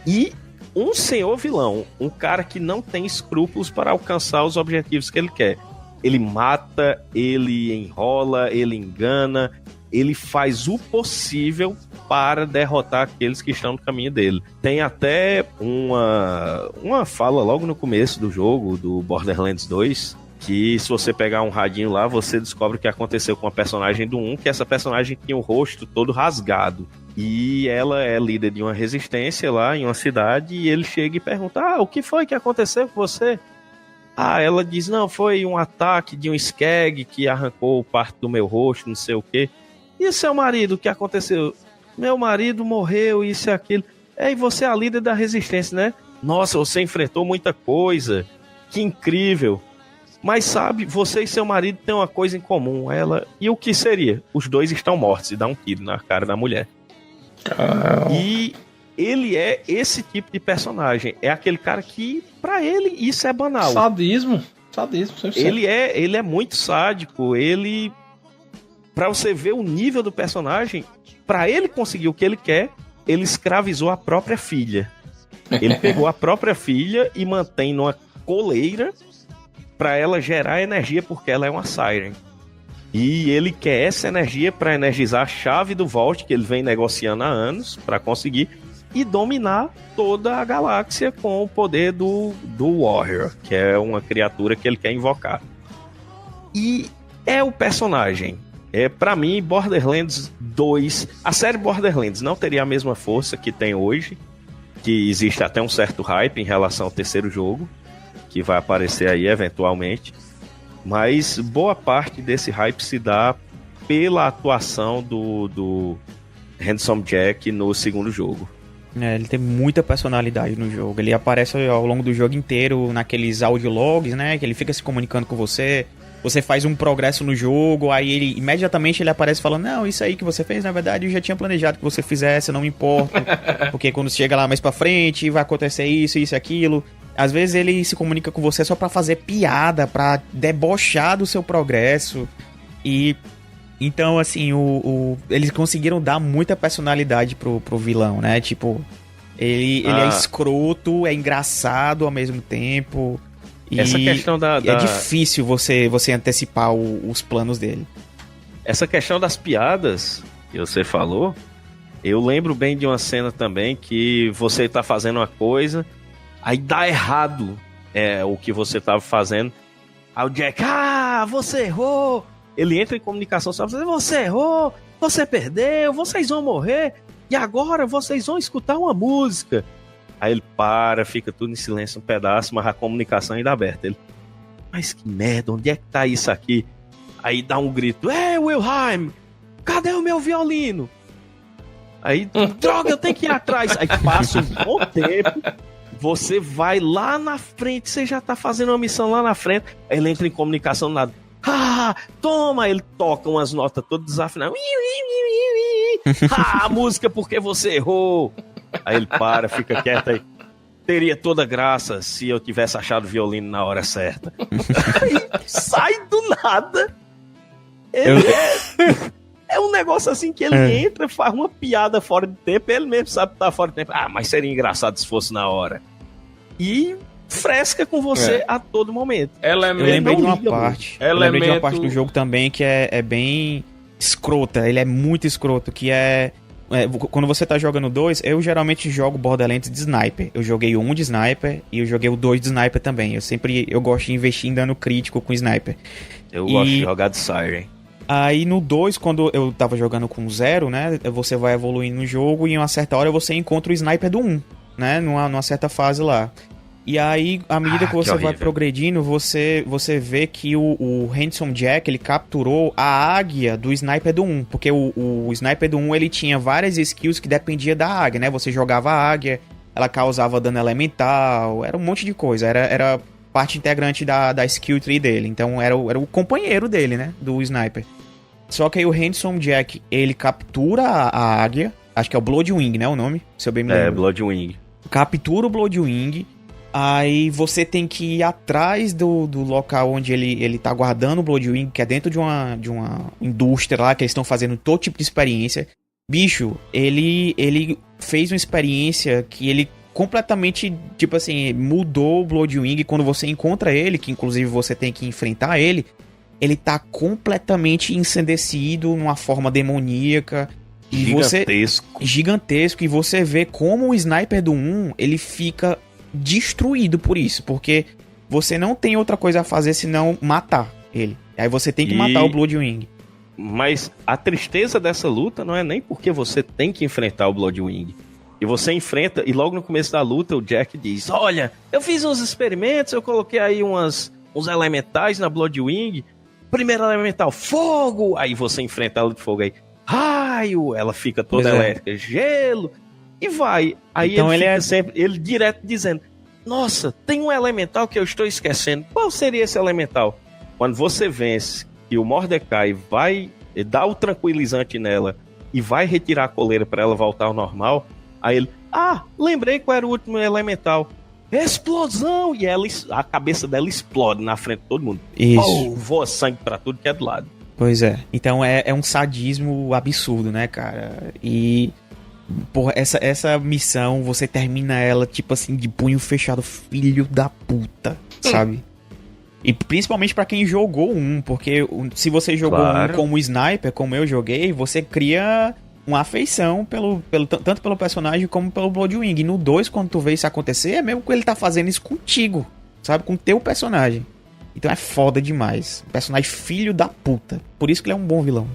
E um senhor vilão, um cara que não tem escrúpulos para alcançar os objetivos que ele quer. Ele mata, ele enrola, ele engana, ele faz o possível para derrotar aqueles que estão no caminho dele. Tem até uma fala logo no começo do jogo, do Borderlands 2, que se você pegar um radinho lá, você descobre o que aconteceu com a personagem do 1, que essa personagem tinha o rosto todo rasgado. E ela é líder de uma resistência lá em uma cidade, e ele chega e pergunta, o que foi que aconteceu com você? Ela diz, não, foi um ataque de um Skag que arrancou parte do meu rosto, não sei o quê. E seu marido, o que aconteceu? Meu marido morreu, isso e aquilo. E você é a líder da resistência, né? Nossa, você enfrentou muita coisa. Que incrível. Mas sabe, você e seu marido têm uma coisa em comum. E o que seria? Os dois estão mortos e dá um tiro na cara da mulher. E ele é esse tipo de personagem. É aquele cara que, pra ele, isso é banal. Sadismo. 100%. Ele é muito sádico. Pra você ver o nível do personagem, pra ele conseguir o que ele quer, ele escravizou a própria filha. Ele pegou a própria filha e mantém numa coleira pra ela gerar energia, porque ela é uma Siren. E ele quer essa energia pra energizar a chave do Vault, que ele vem negociando há anos, pra conseguir, e dominar toda a galáxia com o poder do Warrior, que é uma criatura que ele quer invocar. E é o personagem. Pra mim, Borderlands 2, a série Borderlands não teria a mesma força que tem hoje, que existe até um certo hype em relação ao terceiro jogo, que vai aparecer aí eventualmente, mas boa parte desse hype se dá pela atuação do Handsome Jack no segundo jogo. Ele tem muita personalidade no jogo. Ele aparece ao longo do jogo inteiro naqueles audiologs, né? Que ele fica se comunicando com você. Você faz um progresso no jogo, aí ele imediatamente ele aparece falando, não, isso aí que você fez, na verdade, eu já tinha planejado que você fizesse, eu não me importo. Porque quando chega lá mais pra frente, vai acontecer isso, isso e aquilo. Às vezes ele se comunica com você só pra fazer piada, pra debochar do seu progresso. E então, assim, eles conseguiram dar muita personalidade pro vilão, né? Tipo, ele é escroto, é engraçado ao mesmo tempo. E Essa questão é difícil você antecipar os planos dele. Essa questão das piadas que você falou, eu lembro bem de uma cena também que você tá fazendo uma coisa, aí dá errado o que você tava fazendo. Aí o Jack, você errou! Ele entra em comunicação só pra dizer, você errou, você perdeu, vocês vão morrer, e agora vocês vão escutar uma música. Aí ele fica tudo em silêncio um pedaço, mas a comunicação ainda aberta. Ele, mas que merda, onde é que tá isso aqui? Aí dá um grito, Wilhelm, cadê o meu violino? Aí, droga, eu tenho que ir atrás. Aí passa um bom tempo, você vai lá na frente, você já tá fazendo uma missão lá na frente, aí ele entra em comunicação nada. Toma! Ele toca umas notas todas desafinadas. A música porque você errou. Aí ele fica quieto aí. Teria toda graça se eu tivesse achado o violino na hora certa. Aí sai do nada. Ele é um negócio assim que ele entra, faz uma piada fora de tempo, ele mesmo sabe que tá fora de tempo. Mas seria engraçado se fosse na hora. E fresca com você a todo momento. Eu lembrei de uma parte. Eu lembrei de uma parte do jogo também que é bem escrota. Ele é muito escroto, que quando você tá jogando 2, eu geralmente jogo Borderlands de Sniper. Eu joguei o 1 de Sniper e eu joguei o 2 de Sniper também. Eu gosto de investir em dano crítico com Sniper. Eu gosto de jogar de Siren. Aí no 2, quando eu tava jogando com o 0, né, você vai evoluindo no jogo e em uma certa hora você encontra o Sniper do 1, né, numa certa fase lá. E aí, à medida que você vai progredindo, você vê que o Handsome Jack, ele capturou a águia do Sniper do 1. Porque o Sniper do 1, ele tinha várias skills que dependia da águia, né? Você jogava a águia, ela causava dano elemental, era um monte de coisa. Era parte integrante da skill tree dele. Então, era o companheiro dele, né? Do Sniper. Só que aí o Handsome Jack, ele captura a águia. Acho que é o Bloodwing, né? O nome, se eu bem me lembro. Bloodwing. Captura o Bloodwing. Aí você tem que ir atrás do local onde ele tá guardando o Bloodwing, que é dentro de uma indústria lá, que eles estão fazendo todo tipo de experiência. Bicho, ele fez uma experiência que ele completamente, tipo assim, mudou o Bloodwing. Quando você encontra ele, que inclusive você tem que enfrentar ele tá completamente ensandecido, numa forma demoníaca. Gigantesco. E você vê como o Sniper do 1, ele fica destruído por isso, porque você não tem outra coisa a fazer senão matar ele. Aí você tem que matar o Bloodwing. Mas a tristeza dessa luta não é nem porque você tem que enfrentar o Bloodwing. E você enfrenta, e logo no começo da luta o Jack diz, olha, eu fiz uns experimentos, eu coloquei aí uns elementais na Bloodwing. Primeiro elemental, fogo! Aí você enfrenta ela de fogo aí. Raio! Ela fica toda elétrica. Gelo! E vai. Aí então ele fica sempre, ele direto dizendo, nossa, tem um elemental que eu estou esquecendo. Qual seria esse elemental? Quando você vence e o Mordecai vai dar o tranquilizante nela e vai retirar a coleira para ela voltar ao normal, aí ele, lembrei qual era o último elemental. Explosão! E a cabeça dela explode na frente de todo mundo. Isso. Voa sangue pra tudo que é do lado. Pois é. Então é um sadismo absurdo, né, cara? E porra, essa missão, você termina ela, tipo assim, de punho fechado, filho da puta, sabe? E principalmente pra quem jogou porque se você jogou como sniper, como eu joguei, você cria uma afeição tanto pelo personagem como pelo Bloodwing. E no 2, quando tu vê isso acontecer, é mesmo que ele tá fazendo isso contigo, sabe? Com o teu personagem. Então é foda demais. Personagem filho da puta. Por isso que ele é um bom vilão.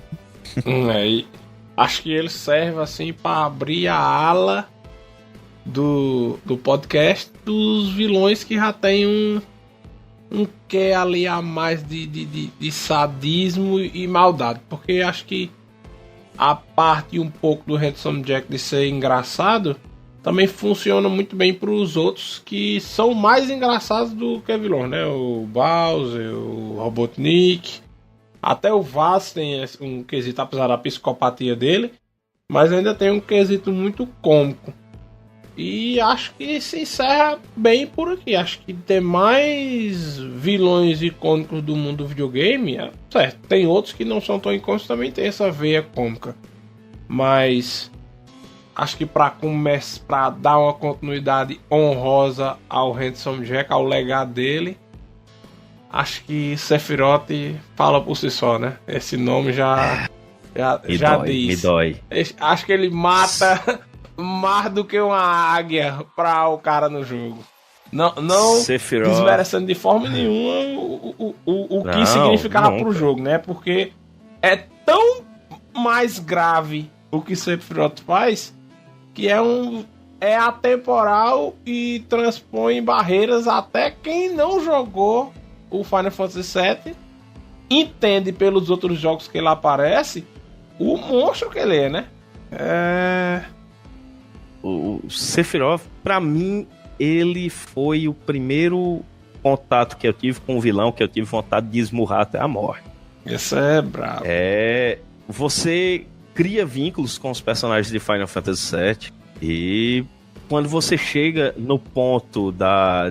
Acho que ele serve assim pra abrir a ala do podcast dos vilões que já tem um quê ali a mais de sadismo e maldade. Porque acho que a parte um pouco do Handsome Jack de ser engraçado também funciona muito bem para os outros que são mais engraçados do que vilões, né? O Bowser, o Robotnik, até o Vaz tem um quesito, apesar da psicopatia dele, mas ainda tem um quesito muito cômico. E acho que se encerra bem por aqui. Acho que tem mais vilões icônicos do mundo do videogame. Certo, tem outros que não são tão icônicos, também tem essa veia cômica. Mas acho que para dar uma continuidade honrosa ao Handsome Jack, ao legado dele, acho que Sephiroth fala por si só, né? Esse nome já diz. Me dói. Acho que ele mata mais do que uma águia pra o cara no jogo. Não Sephiroth. desmerecendo de forma nenhuma o que Não, significava nunca. pro jogo, né? Porque é tão mais grave o que Sephiroth faz que é atemporal e transpõe barreiras. Até quem não jogou o Final Fantasy VII entende pelos outros jogos que ele aparece o monstro que ele é, né? O Sephiroth, pra mim, ele foi o primeiro contato que eu tive com um vilão que eu tive vontade de esmurrar até a morte. Isso é brabo. Você cria vínculos com os personagens de Final Fantasy VII e quando você chega no ponto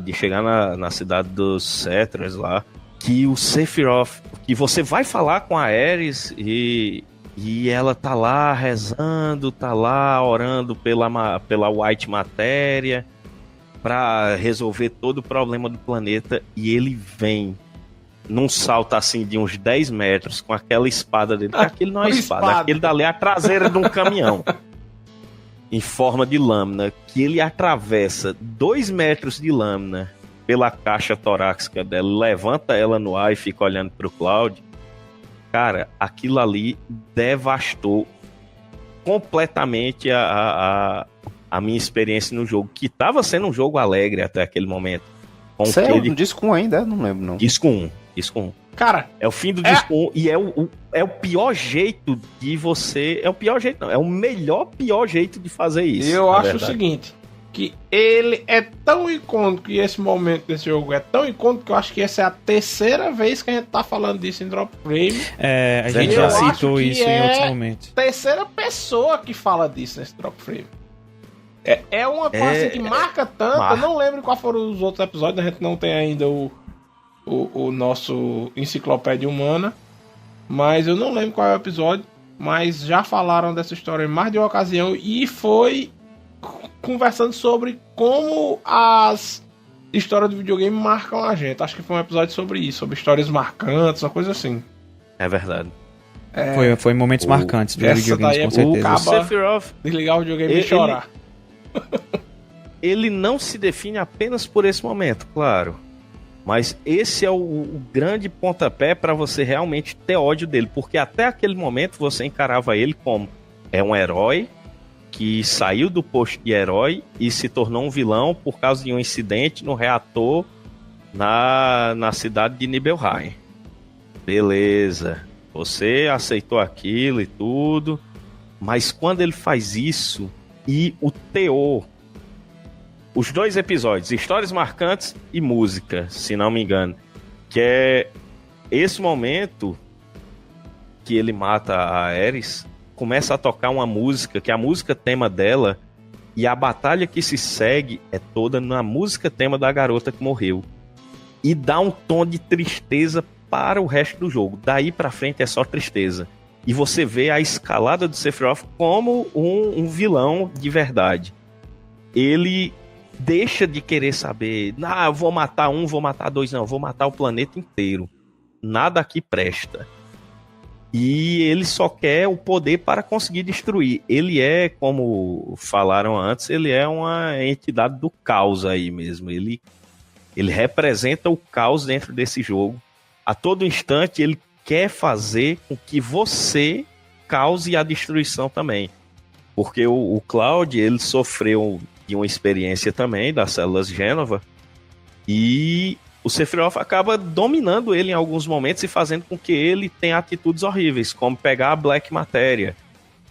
de chegar na cidade dos Cetres lá, que o Sephiroth, que você vai falar com a Ares e ela tá lá rezando, tá lá orando pela White Matéria pra resolver todo o problema do planeta, e ele vem num salto assim de uns 10 metros com aquela espada dele, que aquele não é espada, aquele dali é a traseira de um caminhão em forma de lâmina, que ele atravessa 2 metros de lâmina pela caixa torácica dela, levanta ela no ar e fica olhando pro Cloud. Cara, aquilo ali devastou completamente a minha experiência no jogo, que tava sendo um jogo alegre até aquele momento. Sério? No disco 1 ainda? Não lembro, não. Disco 1. Cara, é o fim do disco 1 e é o pior jeito de você... É o pior jeito, não. É o pior jeito de fazer isso. Eu acho o seguinte, que ele é tão icônico e esse momento desse jogo é tão icônico que eu acho que essa é a terceira vez que a gente tá falando disso em Drop Frame. A gente já citou isso em outros momentos. Terceira pessoa que fala disso nesse Drop Frame. É uma coisa que marca tanto. Eu não lembro qual foram os outros episódios. A gente não tem ainda o nosso Enciclopédia Humana. Mas eu não lembro qual é o episódio. Mas já falaram dessa história em mais de uma ocasião. E foi conversando sobre como as histórias do videogame marcam a gente. Acho que foi um episódio sobre isso. Sobre histórias marcantes, uma coisa assim. É verdade. Foi momentos marcantes do videogame, com certeza. O Sephiroth, desligar o videogame e chorar. Ele não se define apenas por esse momento, claro. Mas esse é o grande pontapé para você realmente ter ódio dele. Porque até aquele momento você encarava ele como um herói que saiu do posto de herói e se tornou um vilão por causa de um incidente no reator na cidade de Nibelheim. Beleza. Você aceitou aquilo e tudo. Mas quando ele faz isso... E o teor, os 2 episódios, histórias marcantes e música, se não me engano, que é esse momento que ele mata a Ares, começa a tocar uma música, que é a música tema dela, e a batalha que se segue é toda na música tema da garota que morreu. E dá um tom de tristeza para o resto do jogo. Daí pra frente é só tristeza. E você vê a escalada do Sephiroth como um vilão de verdade. Ele deixa de querer saber, eu vou matar um, vou matar 2, não, vou matar o planeta inteiro. Nada aqui presta. E ele só quer o poder para conseguir destruir. Ele é, como falaram antes, ele é uma entidade do caos aí mesmo. Ele representa o caos dentro desse jogo. A todo instante ele quer fazer com que você cause a destruição também. Porque o Cloud, ele sofreu de uma experiência também das células Gênova, e o Sephiroth acaba dominando ele em alguns momentos e fazendo com que ele tenha atitudes horríveis, como pegar a Black Matéria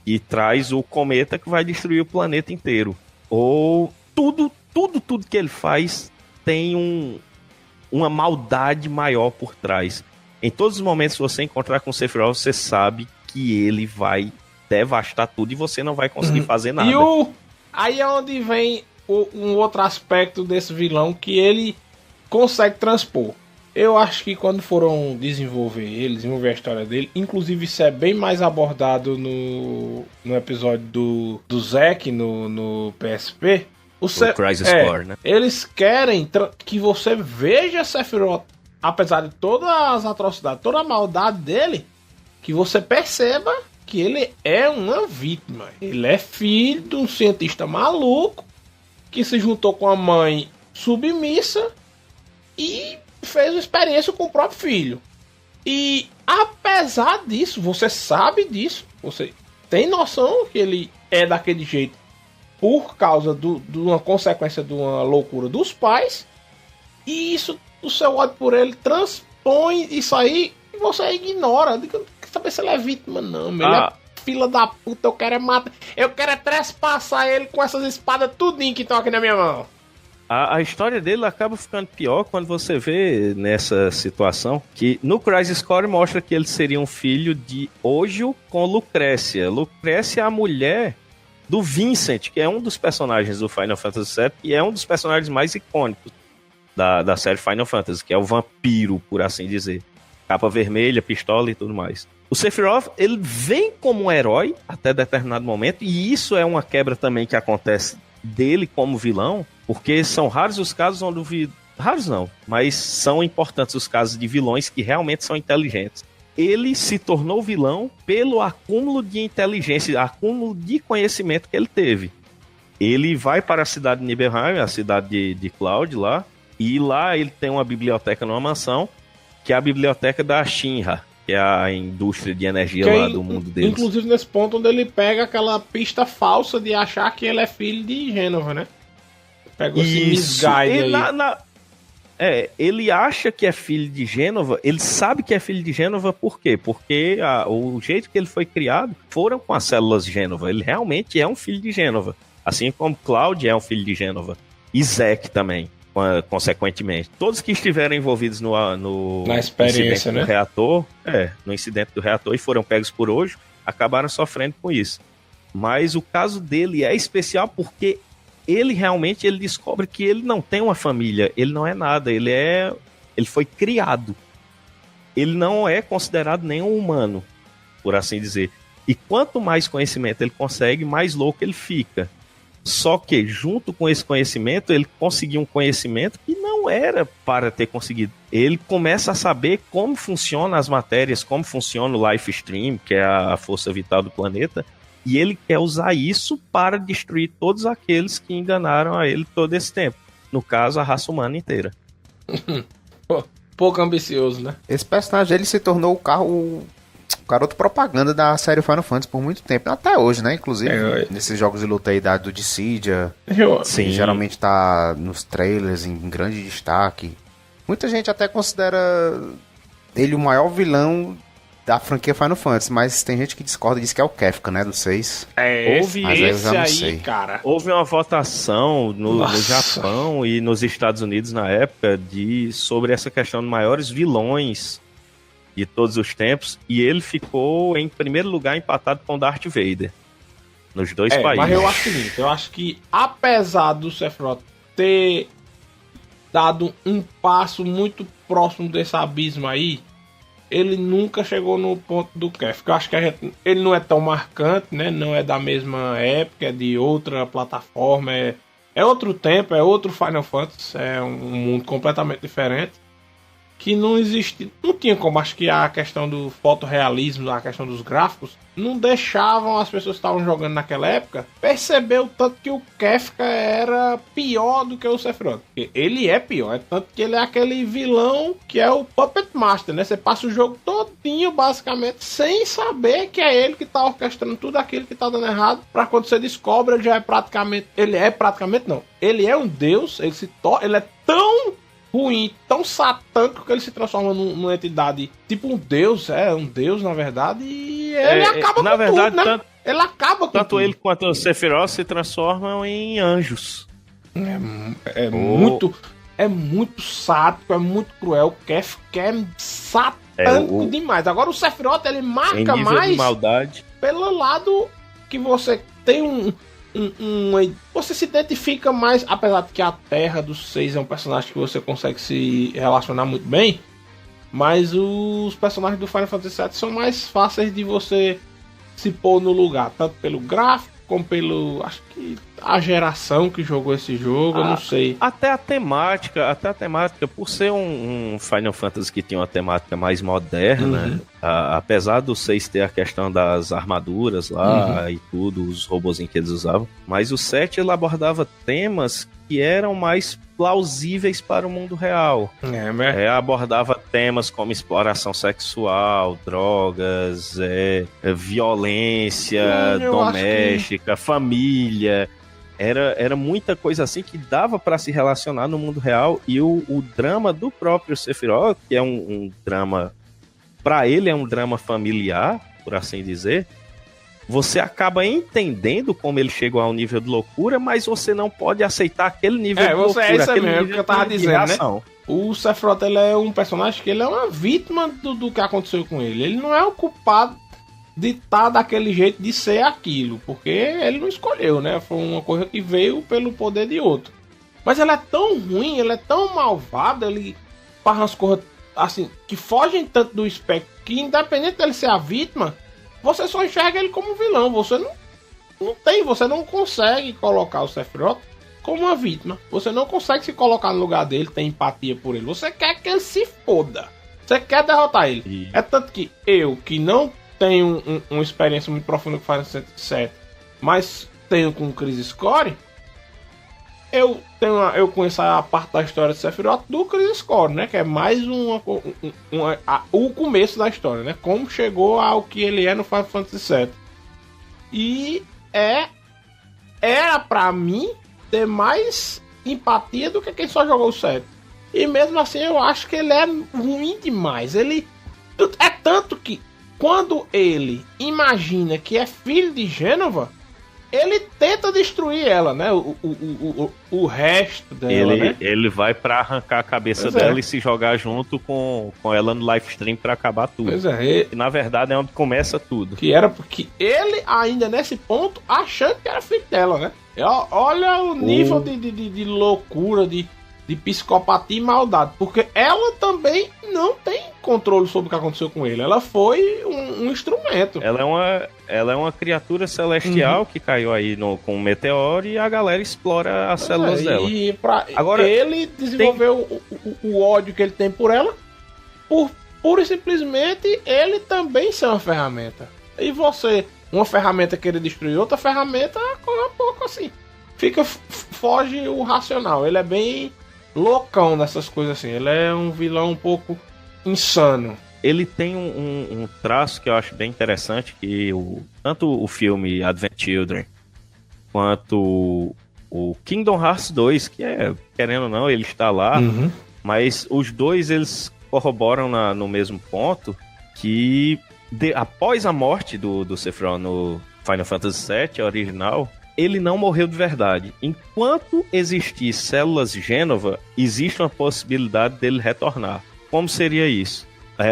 e traz o cometa que vai destruir o planeta inteiro. Ou tudo que ele faz tem uma maldade maior por trás. Em todos os momentos que você encontrar com o Sephiroth, você sabe que ele vai devastar tudo e você não vai conseguir fazer nada. E aí é onde vem um outro aspecto desse vilão que ele consegue transpor. Eu acho que quando foram desenvolver a história dele, inclusive isso é bem mais abordado no episódio do Zack no PSP. O Crisis Core, né? Eles querem que você veja Sephiroth apesar de todas as atrocidades, toda a maldade dele, que você perceba que ele é uma vítima. Ele é filho de um cientista maluco que se juntou com a mãe submissa e fez uma experiência com o próprio filho. E apesar disso, você sabe disso, você tem noção que ele é daquele jeito por causa de uma consequência de uma loucura dos pais, e isso, o seu ódio por ele transpõe isso aí e você ignora. Não quer saber se ele é vítima, não. Ele é fila da puta, eu quero é matar. Eu quero é trespassar ele com essas espadas tudinho que estão aqui na minha mão. A história dele acaba ficando pior quando você vê nessa situação que no Crisis Core mostra que ele seria um filho de Ogil com Lucrécia. Lucrécia é a mulher do Vincent, que é um dos personagens do Final Fantasy VII e é um dos personagens mais icônicos da série Final Fantasy, que é o vampiro, por assim dizer. Capa vermelha, pistola e tudo mais. O Sephiroth, ele vem como um herói até determinado momento, e isso é uma quebra também que acontece dele como vilão, porque são raros os casos onde raros não, mas são importantes os casos de vilões que realmente são inteligentes. Ele se tornou vilão pelo acúmulo de inteligência, acúmulo de conhecimento que ele teve. Ele vai para a cidade de Nibelheim, a cidade de Cloud lá, e lá ele tem uma biblioteca numa mansão, que é a biblioteca da Shinra, que é a indústria de energia lá do mundo deles. Inclusive nesse ponto onde ele pega aquela pista falsa de achar que ele é filho de Gênova, né? Pega esse misguide aí. Ele acha que é filho de Gênova, ele sabe que é filho de Gênova, por quê? Porque o jeito que ele foi criado foram com as células de Gênova. Ele realmente é um filho de Gênova. Assim como Cloud é um filho de Gênova. E Zack também, consequentemente. Todos que estiveram envolvidos na experiência, né? Do reator, no incidente do reator e foram pegos por hoje, acabaram sofrendo com isso. Mas o caso dele é especial porque ele realmente descobre que ele não tem uma família, ele não é nada, ele foi criado. Ele não é considerado nenhum humano, por assim dizer. E quanto mais conhecimento ele consegue, mais louco ele fica. Só que, junto com esse conhecimento, ele conseguiu um conhecimento que não era para ter conseguido. Ele começa a saber como funcionam as matérias, como funciona o Life Stream, que é a força vital do planeta, e ele quer usar isso para destruir todos aqueles que enganaram a ele todo esse tempo. No caso, a raça humana inteira. Pouco ambicioso, né? Esse personagem, ele se tornou o garoto propaganda da série Final Fantasy por muito tempo. Até hoje, né? Inclusive, nesses jogos de luta aí do Dissidia. Sim. Geralmente tá nos trailers em grande destaque. Muita gente até considera ele o maior vilão da franquia Final Fantasy, mas tem gente que discorda e diz que é o Kefka, né, do 6. Cara. Houve uma votação no Japão e nos Estados Unidos na época sobre essa questão de maiores vilões de todos os tempos, e ele ficou em primeiro lugar empatado com Darth Vader nos dois países. Mas eu acho o seguinte, eu acho que apesar do Sephiroth ter dado um passo muito próximo desse abismo aí, ele nunca chegou no ponto do Kefka. Eu acho que ele não é tão marcante, né? Não é da mesma época, é de outra plataforma, é outro tempo, é outro Final Fantasy, é um mundo completamente diferente, que não existe, não tinha como. Acho que a questão do fotorrealismo, a questão dos gráficos, não deixavam as pessoas que estavam jogando naquela época perceber o tanto que o Kefka era pior do que o Sephiroth. Ele é pior, tanto que ele é aquele vilão que é o Puppet Master, né? Você passa o jogo todinho, basicamente, sem saber que é ele que tá orquestrando tudo aquilo que tá dando errado, pra quando você descobre, ele é um deus, ele é tão ruim, tão satânico que ele se transforma numa entidade, tipo um deus na verdade, e ele acaba na com verdade, tudo, né? Ele acaba com tanto tudo. Ele quanto o Sephiroth se transformam em anjos. É muito sádico, é muito cruel. O Kefka é satânico demais. Agora o Sephiroth, ele marca mais de maldade pelo lado que você tem você se identifica mais, apesar de que a Terra dos 6 é um personagem que você consegue se relacionar muito bem, mas os personagens do Final Fantasy VII são mais fáceis de você se pôr no lugar, tanto pelo gráfico como pelo, acho que a geração que jogou esse jogo, eu não sei. Até a temática, por ser um Final Fantasy que tinha uma temática mais moderna, apesar do 6 ter a questão das armaduras lá e tudo, os robozinhos que eles usavam, mas o 7 ele abordava temas que eram mais plausíveis para o mundo real. Abordava temas como exploração sexual, drogas, violência doméstica, família. Era muita coisa assim que dava para se relacionar no mundo real, e o drama do próprio Sephiroth, que é um drama, para ele é um drama familiar, por assim dizer, você acaba entendendo como ele chegou ao nível de loucura, mas você não pode aceitar aquele nível de loucura. É isso mesmo que eu tava dizendo, né? O Sephiroth, ele é um personagem que ele é uma vítima do que aconteceu com ele. Ele não é o culpado de estar daquele jeito, de ser aquilo, porque ele não escolheu, né? Foi uma coisa que veio pelo poder de outro. Mas ele é tão ruim, ele é tão malvado, ele faz umas coisas assim, que fogem tanto do espectro, que independente dele ser a vítima, você só enxerga ele como vilão. Você você não consegue colocar o Sephiroth como uma vítima. Você não consegue se colocar no lugar dele, ter empatia por ele. Você quer que ele se foda. Você quer derrotar ele. É tanto que eu, que não tenho uma experiência muito profunda com Final Fantasy VII, mas tenho com o Crisis Core, eu conheço a parte da história de Sephiroth do Crisis Core, né? Que é mais o começo da história, né? Como chegou ao que ele é no Final Fantasy VII. E era pra mim ter mais empatia do que quem só jogou o 7. E mesmo assim eu acho que ele é ruim demais. Ele é tanto que quando ele imagina que é filho de Gênova, ele tenta destruir ela, né? O resto dela, né? Ele vai pra arrancar a cabeça dela e se jogar junto com ela no live stream pra acabar tudo. Pois é. E na verdade é onde começa tudo. Que era porque ele ainda nesse ponto achando que era filho dela, né? Olha o nível de loucura, de psicopatia e maldade. Porque ela também não tem controle sobre o que aconteceu com ele. Ela foi um instrumento. Ela é uma criatura celestial que caiu aí com um meteoro, e a galera explora as células dela. E agora ele desenvolveu o ódio que ele tem por ela, pura e simplesmente ele também ser uma ferramenta. E você, uma ferramenta querer destruir outra ferramenta, corre um pouco assim. Foge o racional. Ele é bem loucão nessas coisas assim. Ele é um vilão um pouco insano. Ele tem um traço que eu acho bem interessante, que tanto o filme Advent Children quanto o Kingdom Hearts 2, que querendo ou não, ele está lá, mas os dois eles corroboram no mesmo ponto, que após a morte do Sephiroth no Final Fantasy VII original, ele não morreu de verdade. Enquanto existir células Gênova, existe uma possibilidade dele retornar. Como seria isso?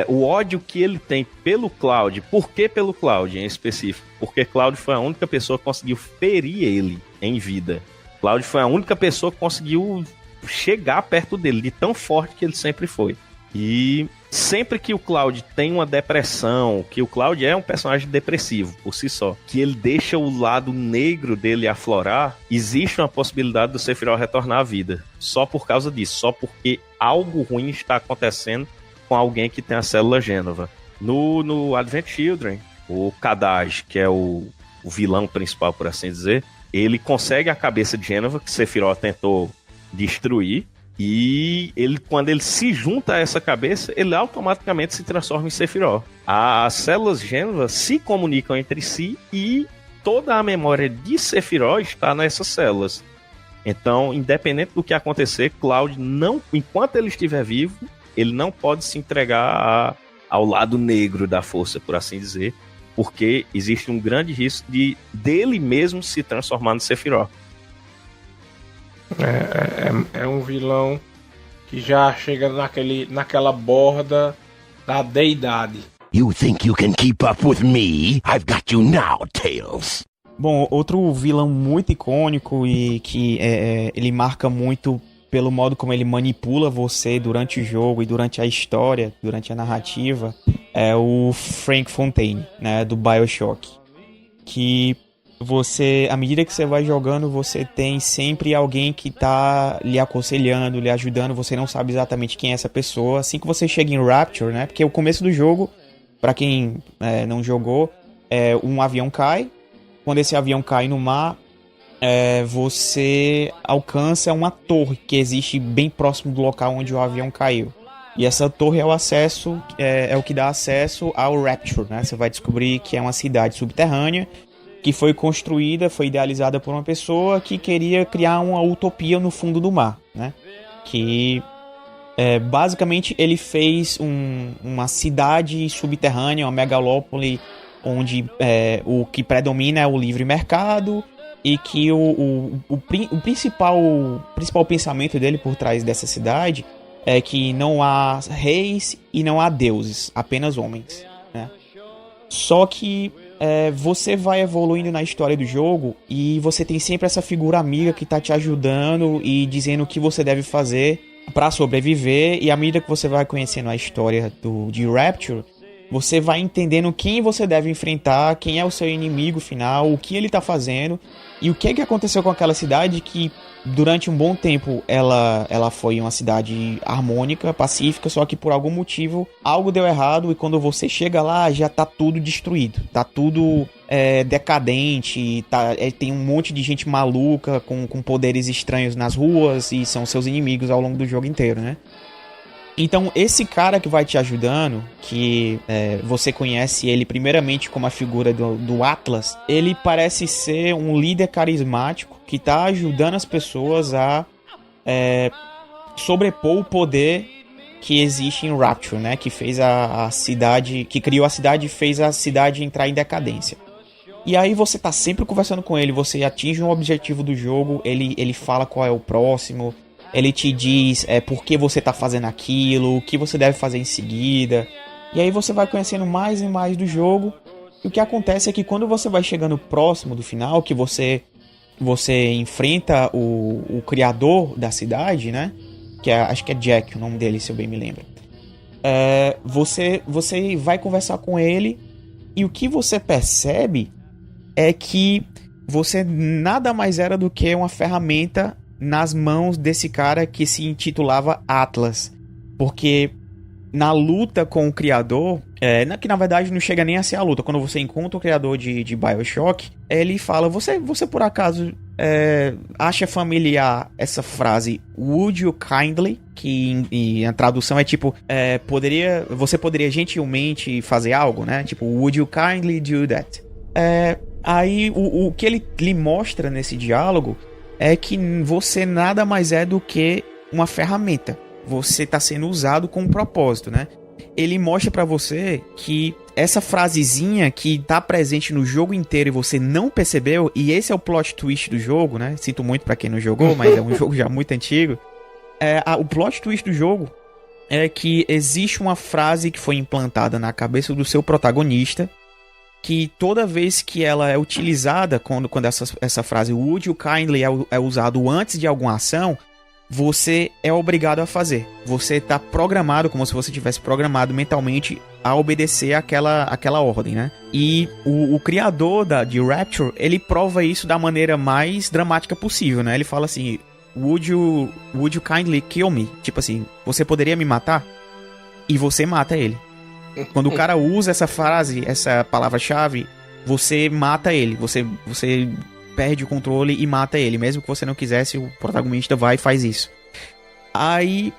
O ódio que ele tem pelo Cloud. Por que pelo Cloud em específico? Porque Cloud foi a única pessoa que conseguiu ferir ele em vida. Cloud foi a única pessoa que conseguiu chegar perto dele, de tão forte que ele sempre foi. E sempre que o Cloud tem uma depressão, que o Cloud é um personagem depressivo por si só, que ele deixa o lado negro dele aflorar, existe uma possibilidade do Sephiroth retornar à vida. Só por causa disso, só porque algo ruim está acontecendo com alguém que tem a célula Gênova. No Advent Children, o Kadaj, que é o vilão principal, por assim dizer, ele consegue a cabeça de Gênova, que Sephiroth tentou destruir, e quando ele se junta a essa cabeça, ele automaticamente se transforma em Sephiroth. As células Gênova se comunicam entre si e toda a memória de Sephiroth está nessas células. Então, independente do que acontecer, Cloud enquanto ele estiver vivo, ele não pode se entregar ao lado negro da força, por assim dizer, porque existe um grande risco dele mesmo se transformar no Sephiroth. É um vilão que já chega naquela borda da deidade. You think you can keep up with me? I've got you now, Tails. Bom, outro vilão muito icônico e que ele marca muito pelo modo como ele manipula você durante o jogo e durante a história, durante a narrativa, é o Frank Fontaine, né, do BioShock. Que à medida que você vai jogando, você tem sempre alguém que tá lhe aconselhando, lhe ajudando, você não sabe exatamente quem é essa pessoa. Assim que você chega em Rapture, né? Porque o começo do jogo, pra quem não jogou, um avião cai. Quando esse avião cai no mar, você alcança uma torre que existe bem próximo do local onde o avião caiu. E essa torre é o acesso, é o que dá acesso ao Rapture, né? Você vai descobrir que é uma cidade subterrânea que foi construída, foi idealizada por uma pessoa que queria criar uma utopia no fundo do mar, né? Que basicamente ele fez uma cidade subterrânea, uma megalópole, onde o que predomina é o livre mercado e que o principal pensamento dele por trás dessa cidade é que não há reis e não há deuses, apenas homens, né? Só que você vai evoluindo na história do jogo e você tem sempre essa figura amiga que tá te ajudando e dizendo o que você deve fazer para sobreviver. E à medida que você vai conhecendo a história de Rapture, você vai entendendo quem você deve enfrentar, quem é o seu inimigo final, o que ele tá fazendo e o que aconteceu com aquela cidade que durante um bom tempo ela foi uma cidade harmônica, pacífica, só que por algum motivo algo deu errado e quando você chega lá já tá tudo destruído, tá tudo decadente, tem um monte de gente maluca com poderes estranhos nas ruas e são seus inimigos ao longo do jogo inteiro, né? Então esse cara que vai te ajudando, que você conhece ele primeiramente como a figura do Atlas, ele parece ser um líder carismático que está ajudando as pessoas a sobrepor o poder que existe em Rapture, né? Que fez a cidade, que criou a cidade e fez a cidade entrar em decadência. E aí você tá sempre conversando com ele, você atinge um objetivo do jogo, ele fala qual é o próximo. Ele te diz por que você tá fazendo aquilo, o que você deve fazer em seguida. E aí você vai conhecendo mais e mais do jogo. E o que acontece é que quando você vai chegando próximo do final, que você enfrenta o criador da cidade, né? Acho que é Jack o nome dele, se eu bem me lembro. Você vai conversar com ele. E o que você percebe é que você nada mais era do que uma ferramenta nas mãos desse cara que se intitulava Atlas. Porque na luta com o criador, que na verdade não chega nem a ser a luta, quando você encontra o criador de BioShock, ele fala, você por acaso acha familiar essa frase "Would you kindly", que a tradução é tipo, você poderia gentilmente fazer algo, né? Tipo, "Would you kindly do that?" Aí o que ele lhe mostra nesse diálogo é que você nada mais é do que uma ferramenta. Você está sendo usado com um propósito, né? Ele mostra pra você que essa frasezinha que tá presente no jogo inteiro e você não percebeu, e esse é o plot twist do jogo, né? Sinto muito pra quem não jogou, mas é um jogo já muito antigo. O plot twist do jogo é que existe uma frase que foi implantada na cabeça do seu protagonista, que toda vez que ela é utilizada, quando essa frase "Would you kindly" é usado antes de alguma ação, você é obrigado a fazer. Você está programado, como se você tivesse programado mentalmente a obedecer aquela ordem, né? E o criador de Rapture, ele prova isso da maneira mais dramática possível, né? Ele fala assim, would you kindly kill me? Tipo assim, você poderia me matar? E você mata ele. Quando o cara usa essa frase, essa palavra-chave, você mata ele. Você perde o controle e mata ele. Mesmo que você não quisesse, o protagonista vai e faz isso. Aí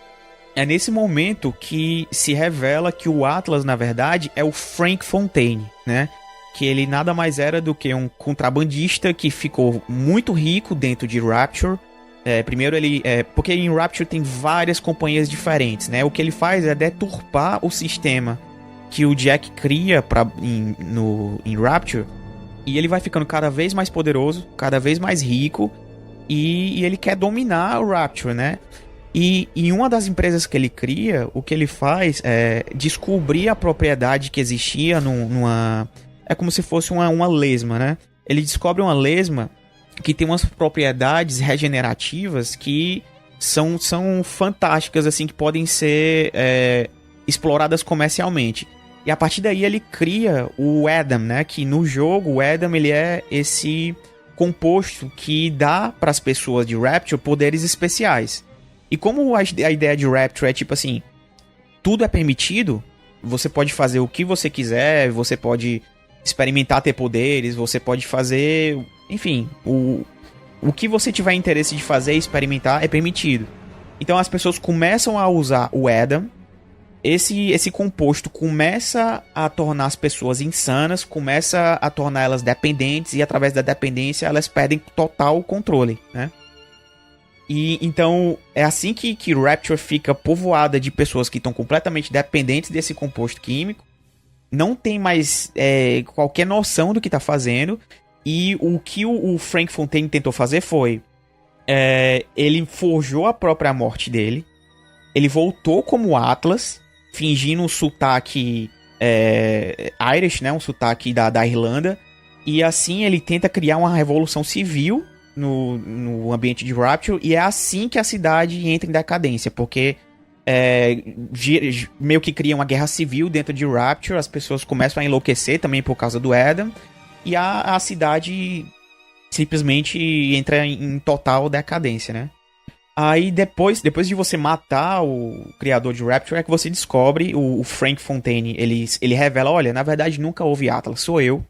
é nesse momento que se revela que o Atlas, na verdade, é o Frank Fontaine, né? Que ele nada mais era do que um contrabandista que ficou muito rico dentro de Rapture. Primeiro porque em Rapture tem várias companhias diferentes, né? O que ele faz é deturpar o sistema que o Jack cria em Rapture. E ele vai ficando cada vez mais poderoso, cada vez mais rico, e ele quer dominar o Rapture, né? E em uma das empresas que ele cria, o que ele faz é descobrir a propriedade que existia é como se fosse uma lesma, né? Ele descobre uma lesma que tem umas propriedades regenerativas que são fantásticas, assim, que podem ser exploradas comercialmente. E a partir daí ele cria o Adam, né? Que no jogo o Adam ele é esse composto que dá para as pessoas de Rapture poderes especiais. E como a ideia de Rapture é tipo assim, tudo é permitido, você pode fazer o que você quiser, você pode experimentar ter poderes, você pode fazer, enfim, o que você tiver interesse de fazer e experimentar é permitido. Então as pessoas começam a usar o Adam, esse composto começa a tornar as pessoas insanas, começa a tornar elas dependentes, e através da dependência elas perdem total controle, né? E então é assim que Rapture fica povoada de pessoas que estão completamente dependentes desse composto químico, não tem mais qualquer noção do que está fazendo, e o que o Frank Fontaine tentou fazer foi, ele forjou a própria morte dele, ele voltou como Atlas, fingindo um sotaque Irish, né, um sotaque da Irlanda, e assim ele tenta criar uma revolução civil no ambiente de Rapture, e é assim que a cidade entra em decadência, porque meio que cria uma guerra civil dentro de Rapture, as pessoas começam a enlouquecer também por causa do Adam, e a cidade simplesmente entra em total decadência, né? Aí depois de você matar o criador de Rapture, é que você descobre, o Frank Fontaine, ele revela, olha, na verdade nunca houve Atlas, sou eu.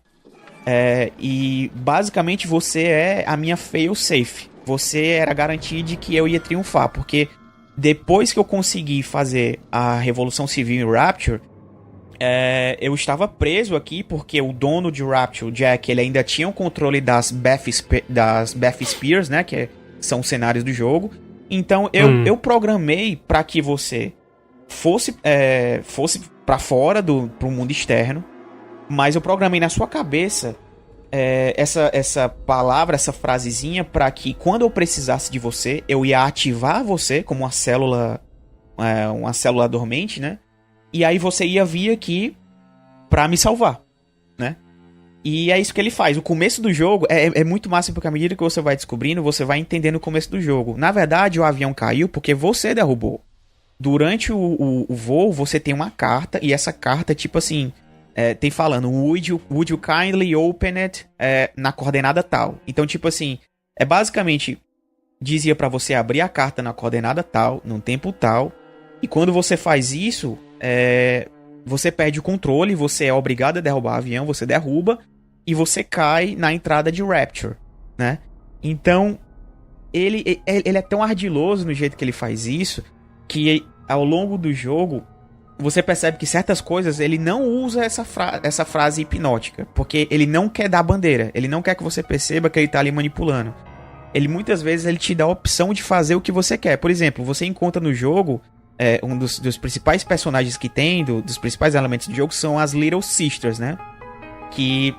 E basicamente você é a minha fail-safe. Você era a garantia de que eu ia triunfar, porque depois que eu consegui fazer a Revolução Civil em Rapture, eu estava preso aqui porque o dono de Rapture, Jack, ele ainda tinha o controle das Beth Spears, né, que são os cenários do jogo. Então eu programei para que você fosse para fora pro mundo externo, mas eu programei na sua cabeça essa palavra, essa frasezinha, para que quando eu precisasse de você, eu ia ativar você como uma célula dormente, né? E aí você ia vir aqui pra me salvar, né? E é isso que ele faz. O começo do jogo é muito massa, porque à medida que você vai descobrindo, você vai entendendo o começo do jogo. Na verdade, o avião caiu porque você derrubou. Durante o voo, você tem uma carta, e essa carta, tipo assim, tem falando, would you kindly open it na coordenada tal. Então, tipo assim, basicamente, dizia pra você abrir a carta na coordenada tal, num tempo tal, e quando você faz isso, você perde o controle, você é obrigado a derrubar o avião, você derruba, e você cai na entrada de Rapture, né? Então, ele é tão ardiloso no jeito que ele faz isso, que ao longo do jogo, você percebe que certas coisas ele não usa essa frase hipnótica, porque ele não quer dar bandeira, ele não quer que você perceba que ele tá ali manipulando. Muitas vezes ele te dá a opção de fazer o que você quer. Por exemplo, você encontra no jogo, um dos principais personagens que tem, dos principais elementos do jogo, são as Little Sisters, né? Que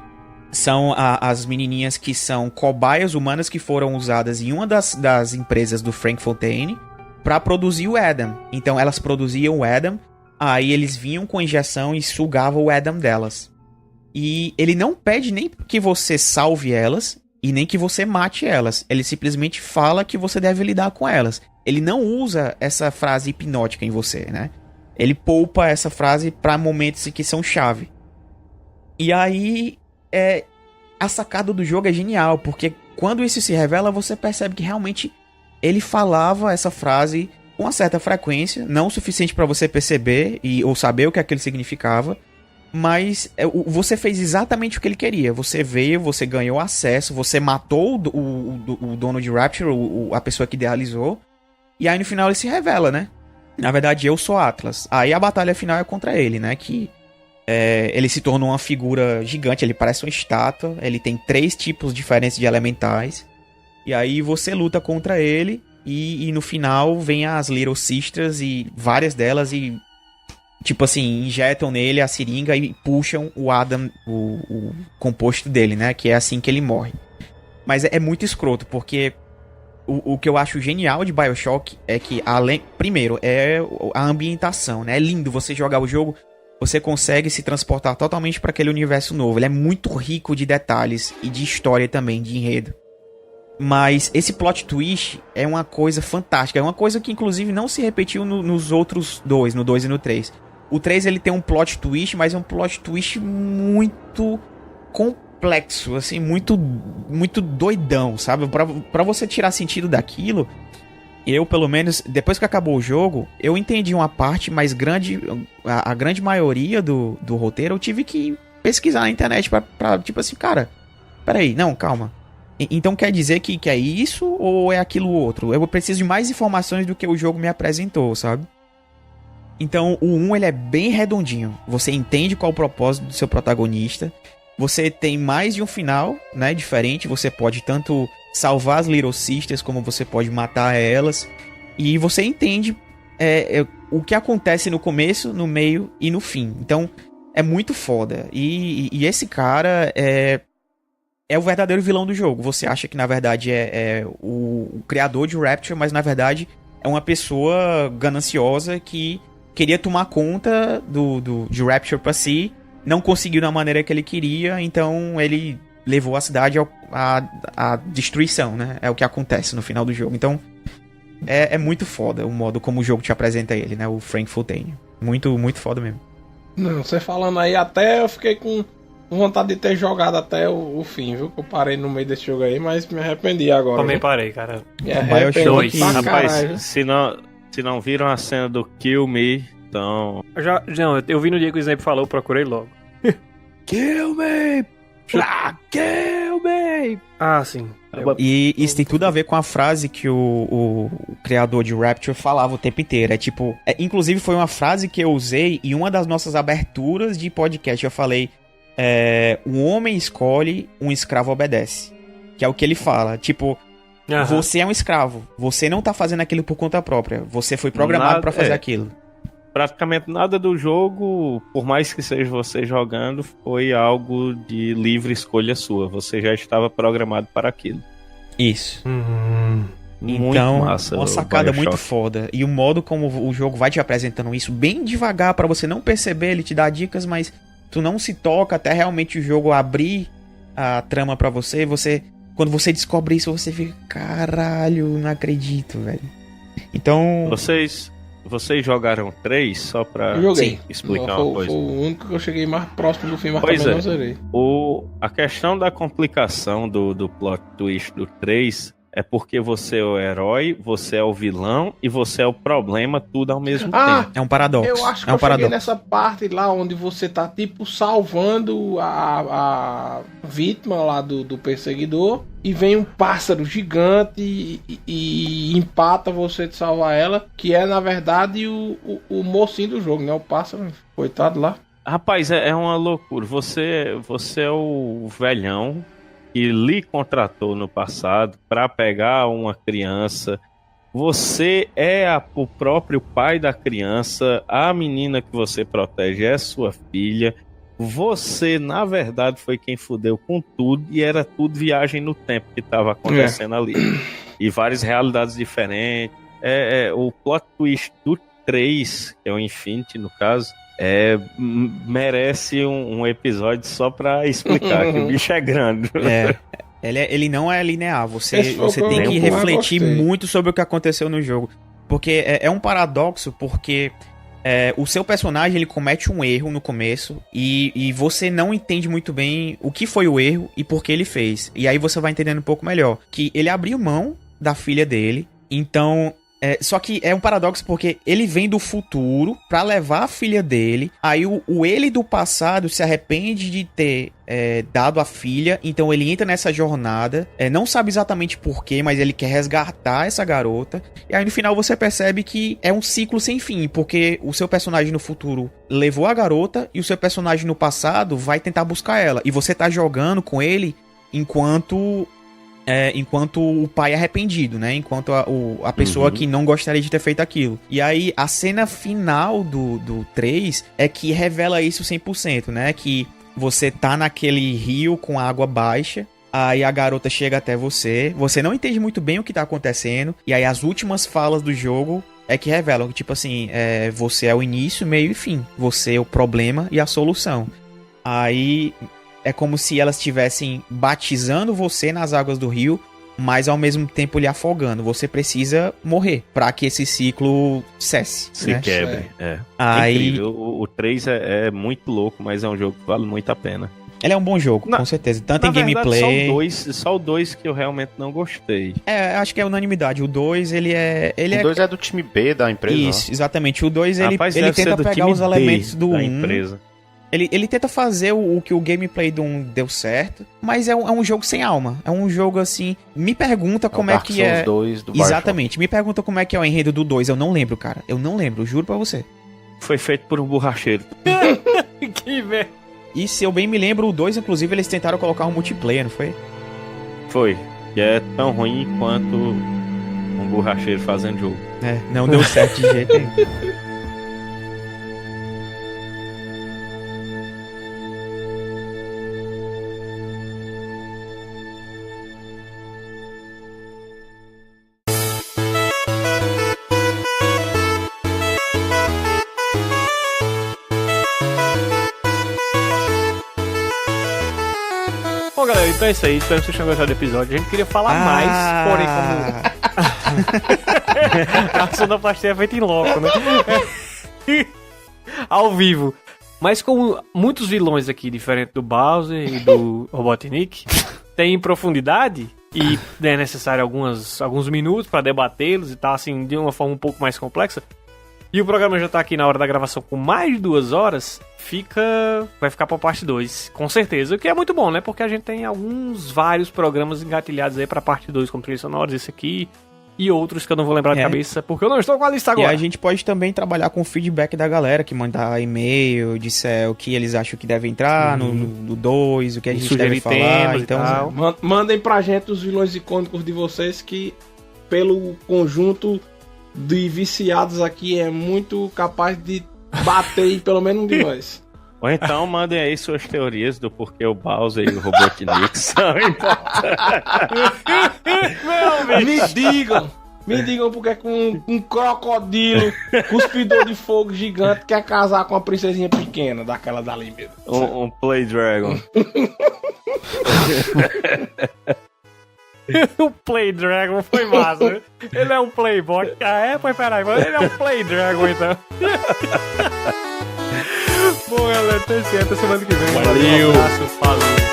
são as menininhas que são cobaias humanas que foram usadas em uma das empresas do Frank Fontaine para produzir o Adam. Então elas produziam o Adam, aí eles vinham com injeção e sugavam o Adam delas. E ele não pede nem que você salve elas e nem que você mate elas. Ele simplesmente fala que você deve lidar com elas. Ele não usa essa frase hipnótica em você, né? Ele poupa essa frase para momentos que são chave. E aí, a sacada do jogo é genial, porque quando isso se revela, você percebe que realmente ele falava essa frase com uma certa frequência, não o suficiente para você perceber ou saber o que aquilo significava, mas você fez exatamente o que ele queria. Você veio, você ganhou acesso, você matou o dono de Rapture, a pessoa que idealizou, e aí no final ele se revela, né? Na verdade, eu sou Atlas. Aí a batalha final é contra ele, né? Que ele se tornou uma figura gigante, ele parece uma estátua, ele tem 3 tipos diferentes de elementais, e aí você luta contra ele, e no final vem as Little Sisters, e várias delas, e tipo assim, injetam nele a seringa e puxam o Adam, o composto dele, né? Que é assim que ele morre. Mas é muito escroto, porque o que eu acho genial de BioShock é que, primeiro, é a ambientação, né? É lindo você jogar o jogo, você consegue se transportar totalmente para aquele universo novo. Ele é muito rico de detalhes e de história também, de enredo. Mas esse plot twist é uma coisa fantástica. É uma coisa que, inclusive, não se repetiu nos outros dois, no 2 e no 3. O 3 ele tem um plot twist, mas é um plot twist muito complexo, assim, muito doidão, sabe? Pra você tirar sentido daquilo, eu, pelo menos, depois que acabou o jogo, eu entendi uma parte, mas a grande maioria do roteiro eu tive que pesquisar na internet pra tipo assim, cara, peraí, não, calma. Então quer dizer que é isso ou é aquilo outro? Eu preciso de mais informações do que o jogo me apresentou, sabe? Então o 1 ele é bem redondinho. Você entende qual é o propósito do seu protagonista. Você tem mais de um final, né, diferente. Você pode tanto salvar as Little Sisters como você pode matar elas. E você entende o que acontece no começo, no meio e no fim. Então é muito foda. E esse cara é o verdadeiro vilão do jogo. Você acha que na verdade é o criador de Rapture, mas na verdade é uma pessoa gananciosa que queria tomar conta de Rapture pra si, não conseguiu da maneira que ele queria, então ele levou a cidade à destruição, né? É o que acontece no final do jogo. Então é muito foda o modo como o jogo te apresenta ele, né? O Frank Fontaine. Muito, muito foda mesmo. Não, você falando aí, até eu fiquei com vontade de ter jogado até o fim, viu? Que eu parei no meio desse jogo aí, mas me arrependi agora. Também viu? parei, cara. Me arrependi Dois. pra caralho. Rapaz, se não viram a cena do Kill Me, então... Eu vi no dia que o Snape falou, eu procurei logo. Kill Me! Kill Me! Ah, sim. E isso tem tudo a ver com a frase que o criador de Rapture falava o tempo inteiro. É tipo... inclusive foi uma frase que eu usei em uma das nossas aberturas de podcast. Eu falei... um homem escolhe, um escravo obedece. Que é o que ele fala. Tipo... Você é um escravo. Você não tá fazendo aquilo por conta própria. Você foi programado pra fazer aquilo. Praticamente nada do jogo, por mais que seja você jogando, foi algo de livre escolha sua. Você já estava programado para aquilo. Isso. Muito Então, massa, uma sacada BioShock. muito foda. E o modo como o jogo vai te apresentando isso bem devagar pra você não perceber, ele te dá dicas, mas tu não se toca até realmente o jogo abrir a trama pra você. Quando você descobre isso, você fica, caralho, não acredito, velho. Então... Vocês jogaram 3 só pra Eu joguei. explicar Foi uma coisa? o único que eu cheguei mais próximo do fim, mas Pois também é. não zerei. A questão da complicação do plot twist do 3 é porque você é o herói, você é o vilão e você é o problema, tudo ao mesmo tempo. É um paradoxo. Eu acho que é um eu cheguei paradoxo. nessa parte lá onde você tá tipo salvando a vítima lá do perseguidor e vem um pássaro gigante e empata você de salvar ela, que é na verdade o mocinho do jogo, né? O pássaro, coitado lá. Rapaz, é uma loucura. Você é o velhão que lhe contratou no passado para pegar uma criança. Você é o próprio pai da criança. A menina que você protege é sua filha. Você, na verdade, foi quem fudeu com tudo e era tudo viagem no tempo que estava acontecendo ali. E várias realidades diferentes. O plot twist do 3, que é o Infinity, no caso, merece um episódio só pra explicar que o bicho é grande. Ele não é linear. Você Esse tem que refletir gostei. muito sobre o que aconteceu no jogo. Porque é um paradoxo, porque o seu personagem ele comete um erro no começo e você não entende muito bem o que foi o erro e por que ele fez. E aí você vai entendendo um pouco melhor. Que ele abriu mão da filha dele, então... só que é um paradoxo porque ele vem do futuro pra levar a filha dele. Aí o ele do passado se arrepende de ter dado a filha. Então ele entra nessa jornada. Não sabe exatamente porquê, mas ele quer resgatar essa garota. E aí no final você percebe que é um ciclo sem fim. Porque o seu personagem no futuro levou a garota e o seu personagem no passado vai tentar buscar ela. E você tá jogando com ele enquanto o pai é arrependido, né? Enquanto a pessoa que não gostaria de ter feito aquilo. E aí, a cena final do 3 é que revela isso 100%, né? Que você tá naquele rio com água baixa, aí a garota chega até você não entende muito bem o que tá acontecendo, e aí as últimas falas do jogo é que revelam que, tipo assim, você é o início, meio e fim. Você é o problema e a solução. Aí... é como se elas estivessem batizando você nas águas do rio, mas ao mesmo tempo lhe afogando. Você precisa morrer pra que esse ciclo cesse. Se né? quebre. É Aí, incrível. O 3 é muito louco, mas é um jogo que vale muito a pena. ele é um bom jogo, com certeza. Tanto em gameplay... Só o 2 que eu realmente não gostei. acho que é unanimidade. O 2, ele é... O 2 é do time B da empresa. Isso, exatamente. O 2, ele Rapaz, ele deve ser tenta do pegar time os elementos D do da 1. empresa. Ele tenta fazer o que o gameplay do 1 deu certo, mas é um jogo sem alma. É um jogo assim... Me pergunta como é Dark que Souls é... 2 do Bioshock. Exatamente. Me pergunta como é que é o enredo do 2. Eu não lembro, cara. Eu não lembro, juro pra você. Foi feito por um borracheiro. Que merda. E se eu bem me lembro, o 2, inclusive, eles tentaram colocar um multiplayer, não foi? Foi. Que é tão ruim quanto um borracheiro fazendo jogo. Não deu certo de jeito nenhum. Bom, galera, então é isso aí. Espero que vocês tenham gostado do episódio. A gente queria falar mais, porém, como... a sonoplastia é feita em loco, né? Ao vivo. Mas como muitos vilões aqui, diferente do Bowser e do Robotnik, têm profundidade e é necessário alguns minutos pra debatê-los e tal, assim, de uma forma um pouco mais complexa, e o programa já tá aqui na hora da gravação com mais de 2 horas, vai ficar pra parte 2, com certeza. O que é muito bom, né? Porque a gente tem vários programas engatilhados aí pra parte 2, como trilhas sonoras, esse aqui, e outros que eu não vou lembrar de cabeça, porque eu não estou com a lista agora. E a gente pode também trabalhar com o feedback da galera, que mandar e-mail, disser o que eles acham que deve entrar no 2, o que a gente deve falar. Então, mandem pra gente os vilões icônicos de vocês, que pelo conjunto de viciados aqui é muito capaz de bater em pelo menos um de nós. Ou então mandem aí suas teorias do porquê o Bowser e o Robotnik são importantes. Me digam porque com um crocodilo cuspidor de fogo gigante quer casar com uma princesinha pequena, daquela dali mesmo. Um Play Dragon. O Play Dragon foi massa, né? Ele é um Playboy. Pois peraí, ele é um Play Dragon, então. Bom, galera, até semana que vem. Valeu. Um abraço, falou.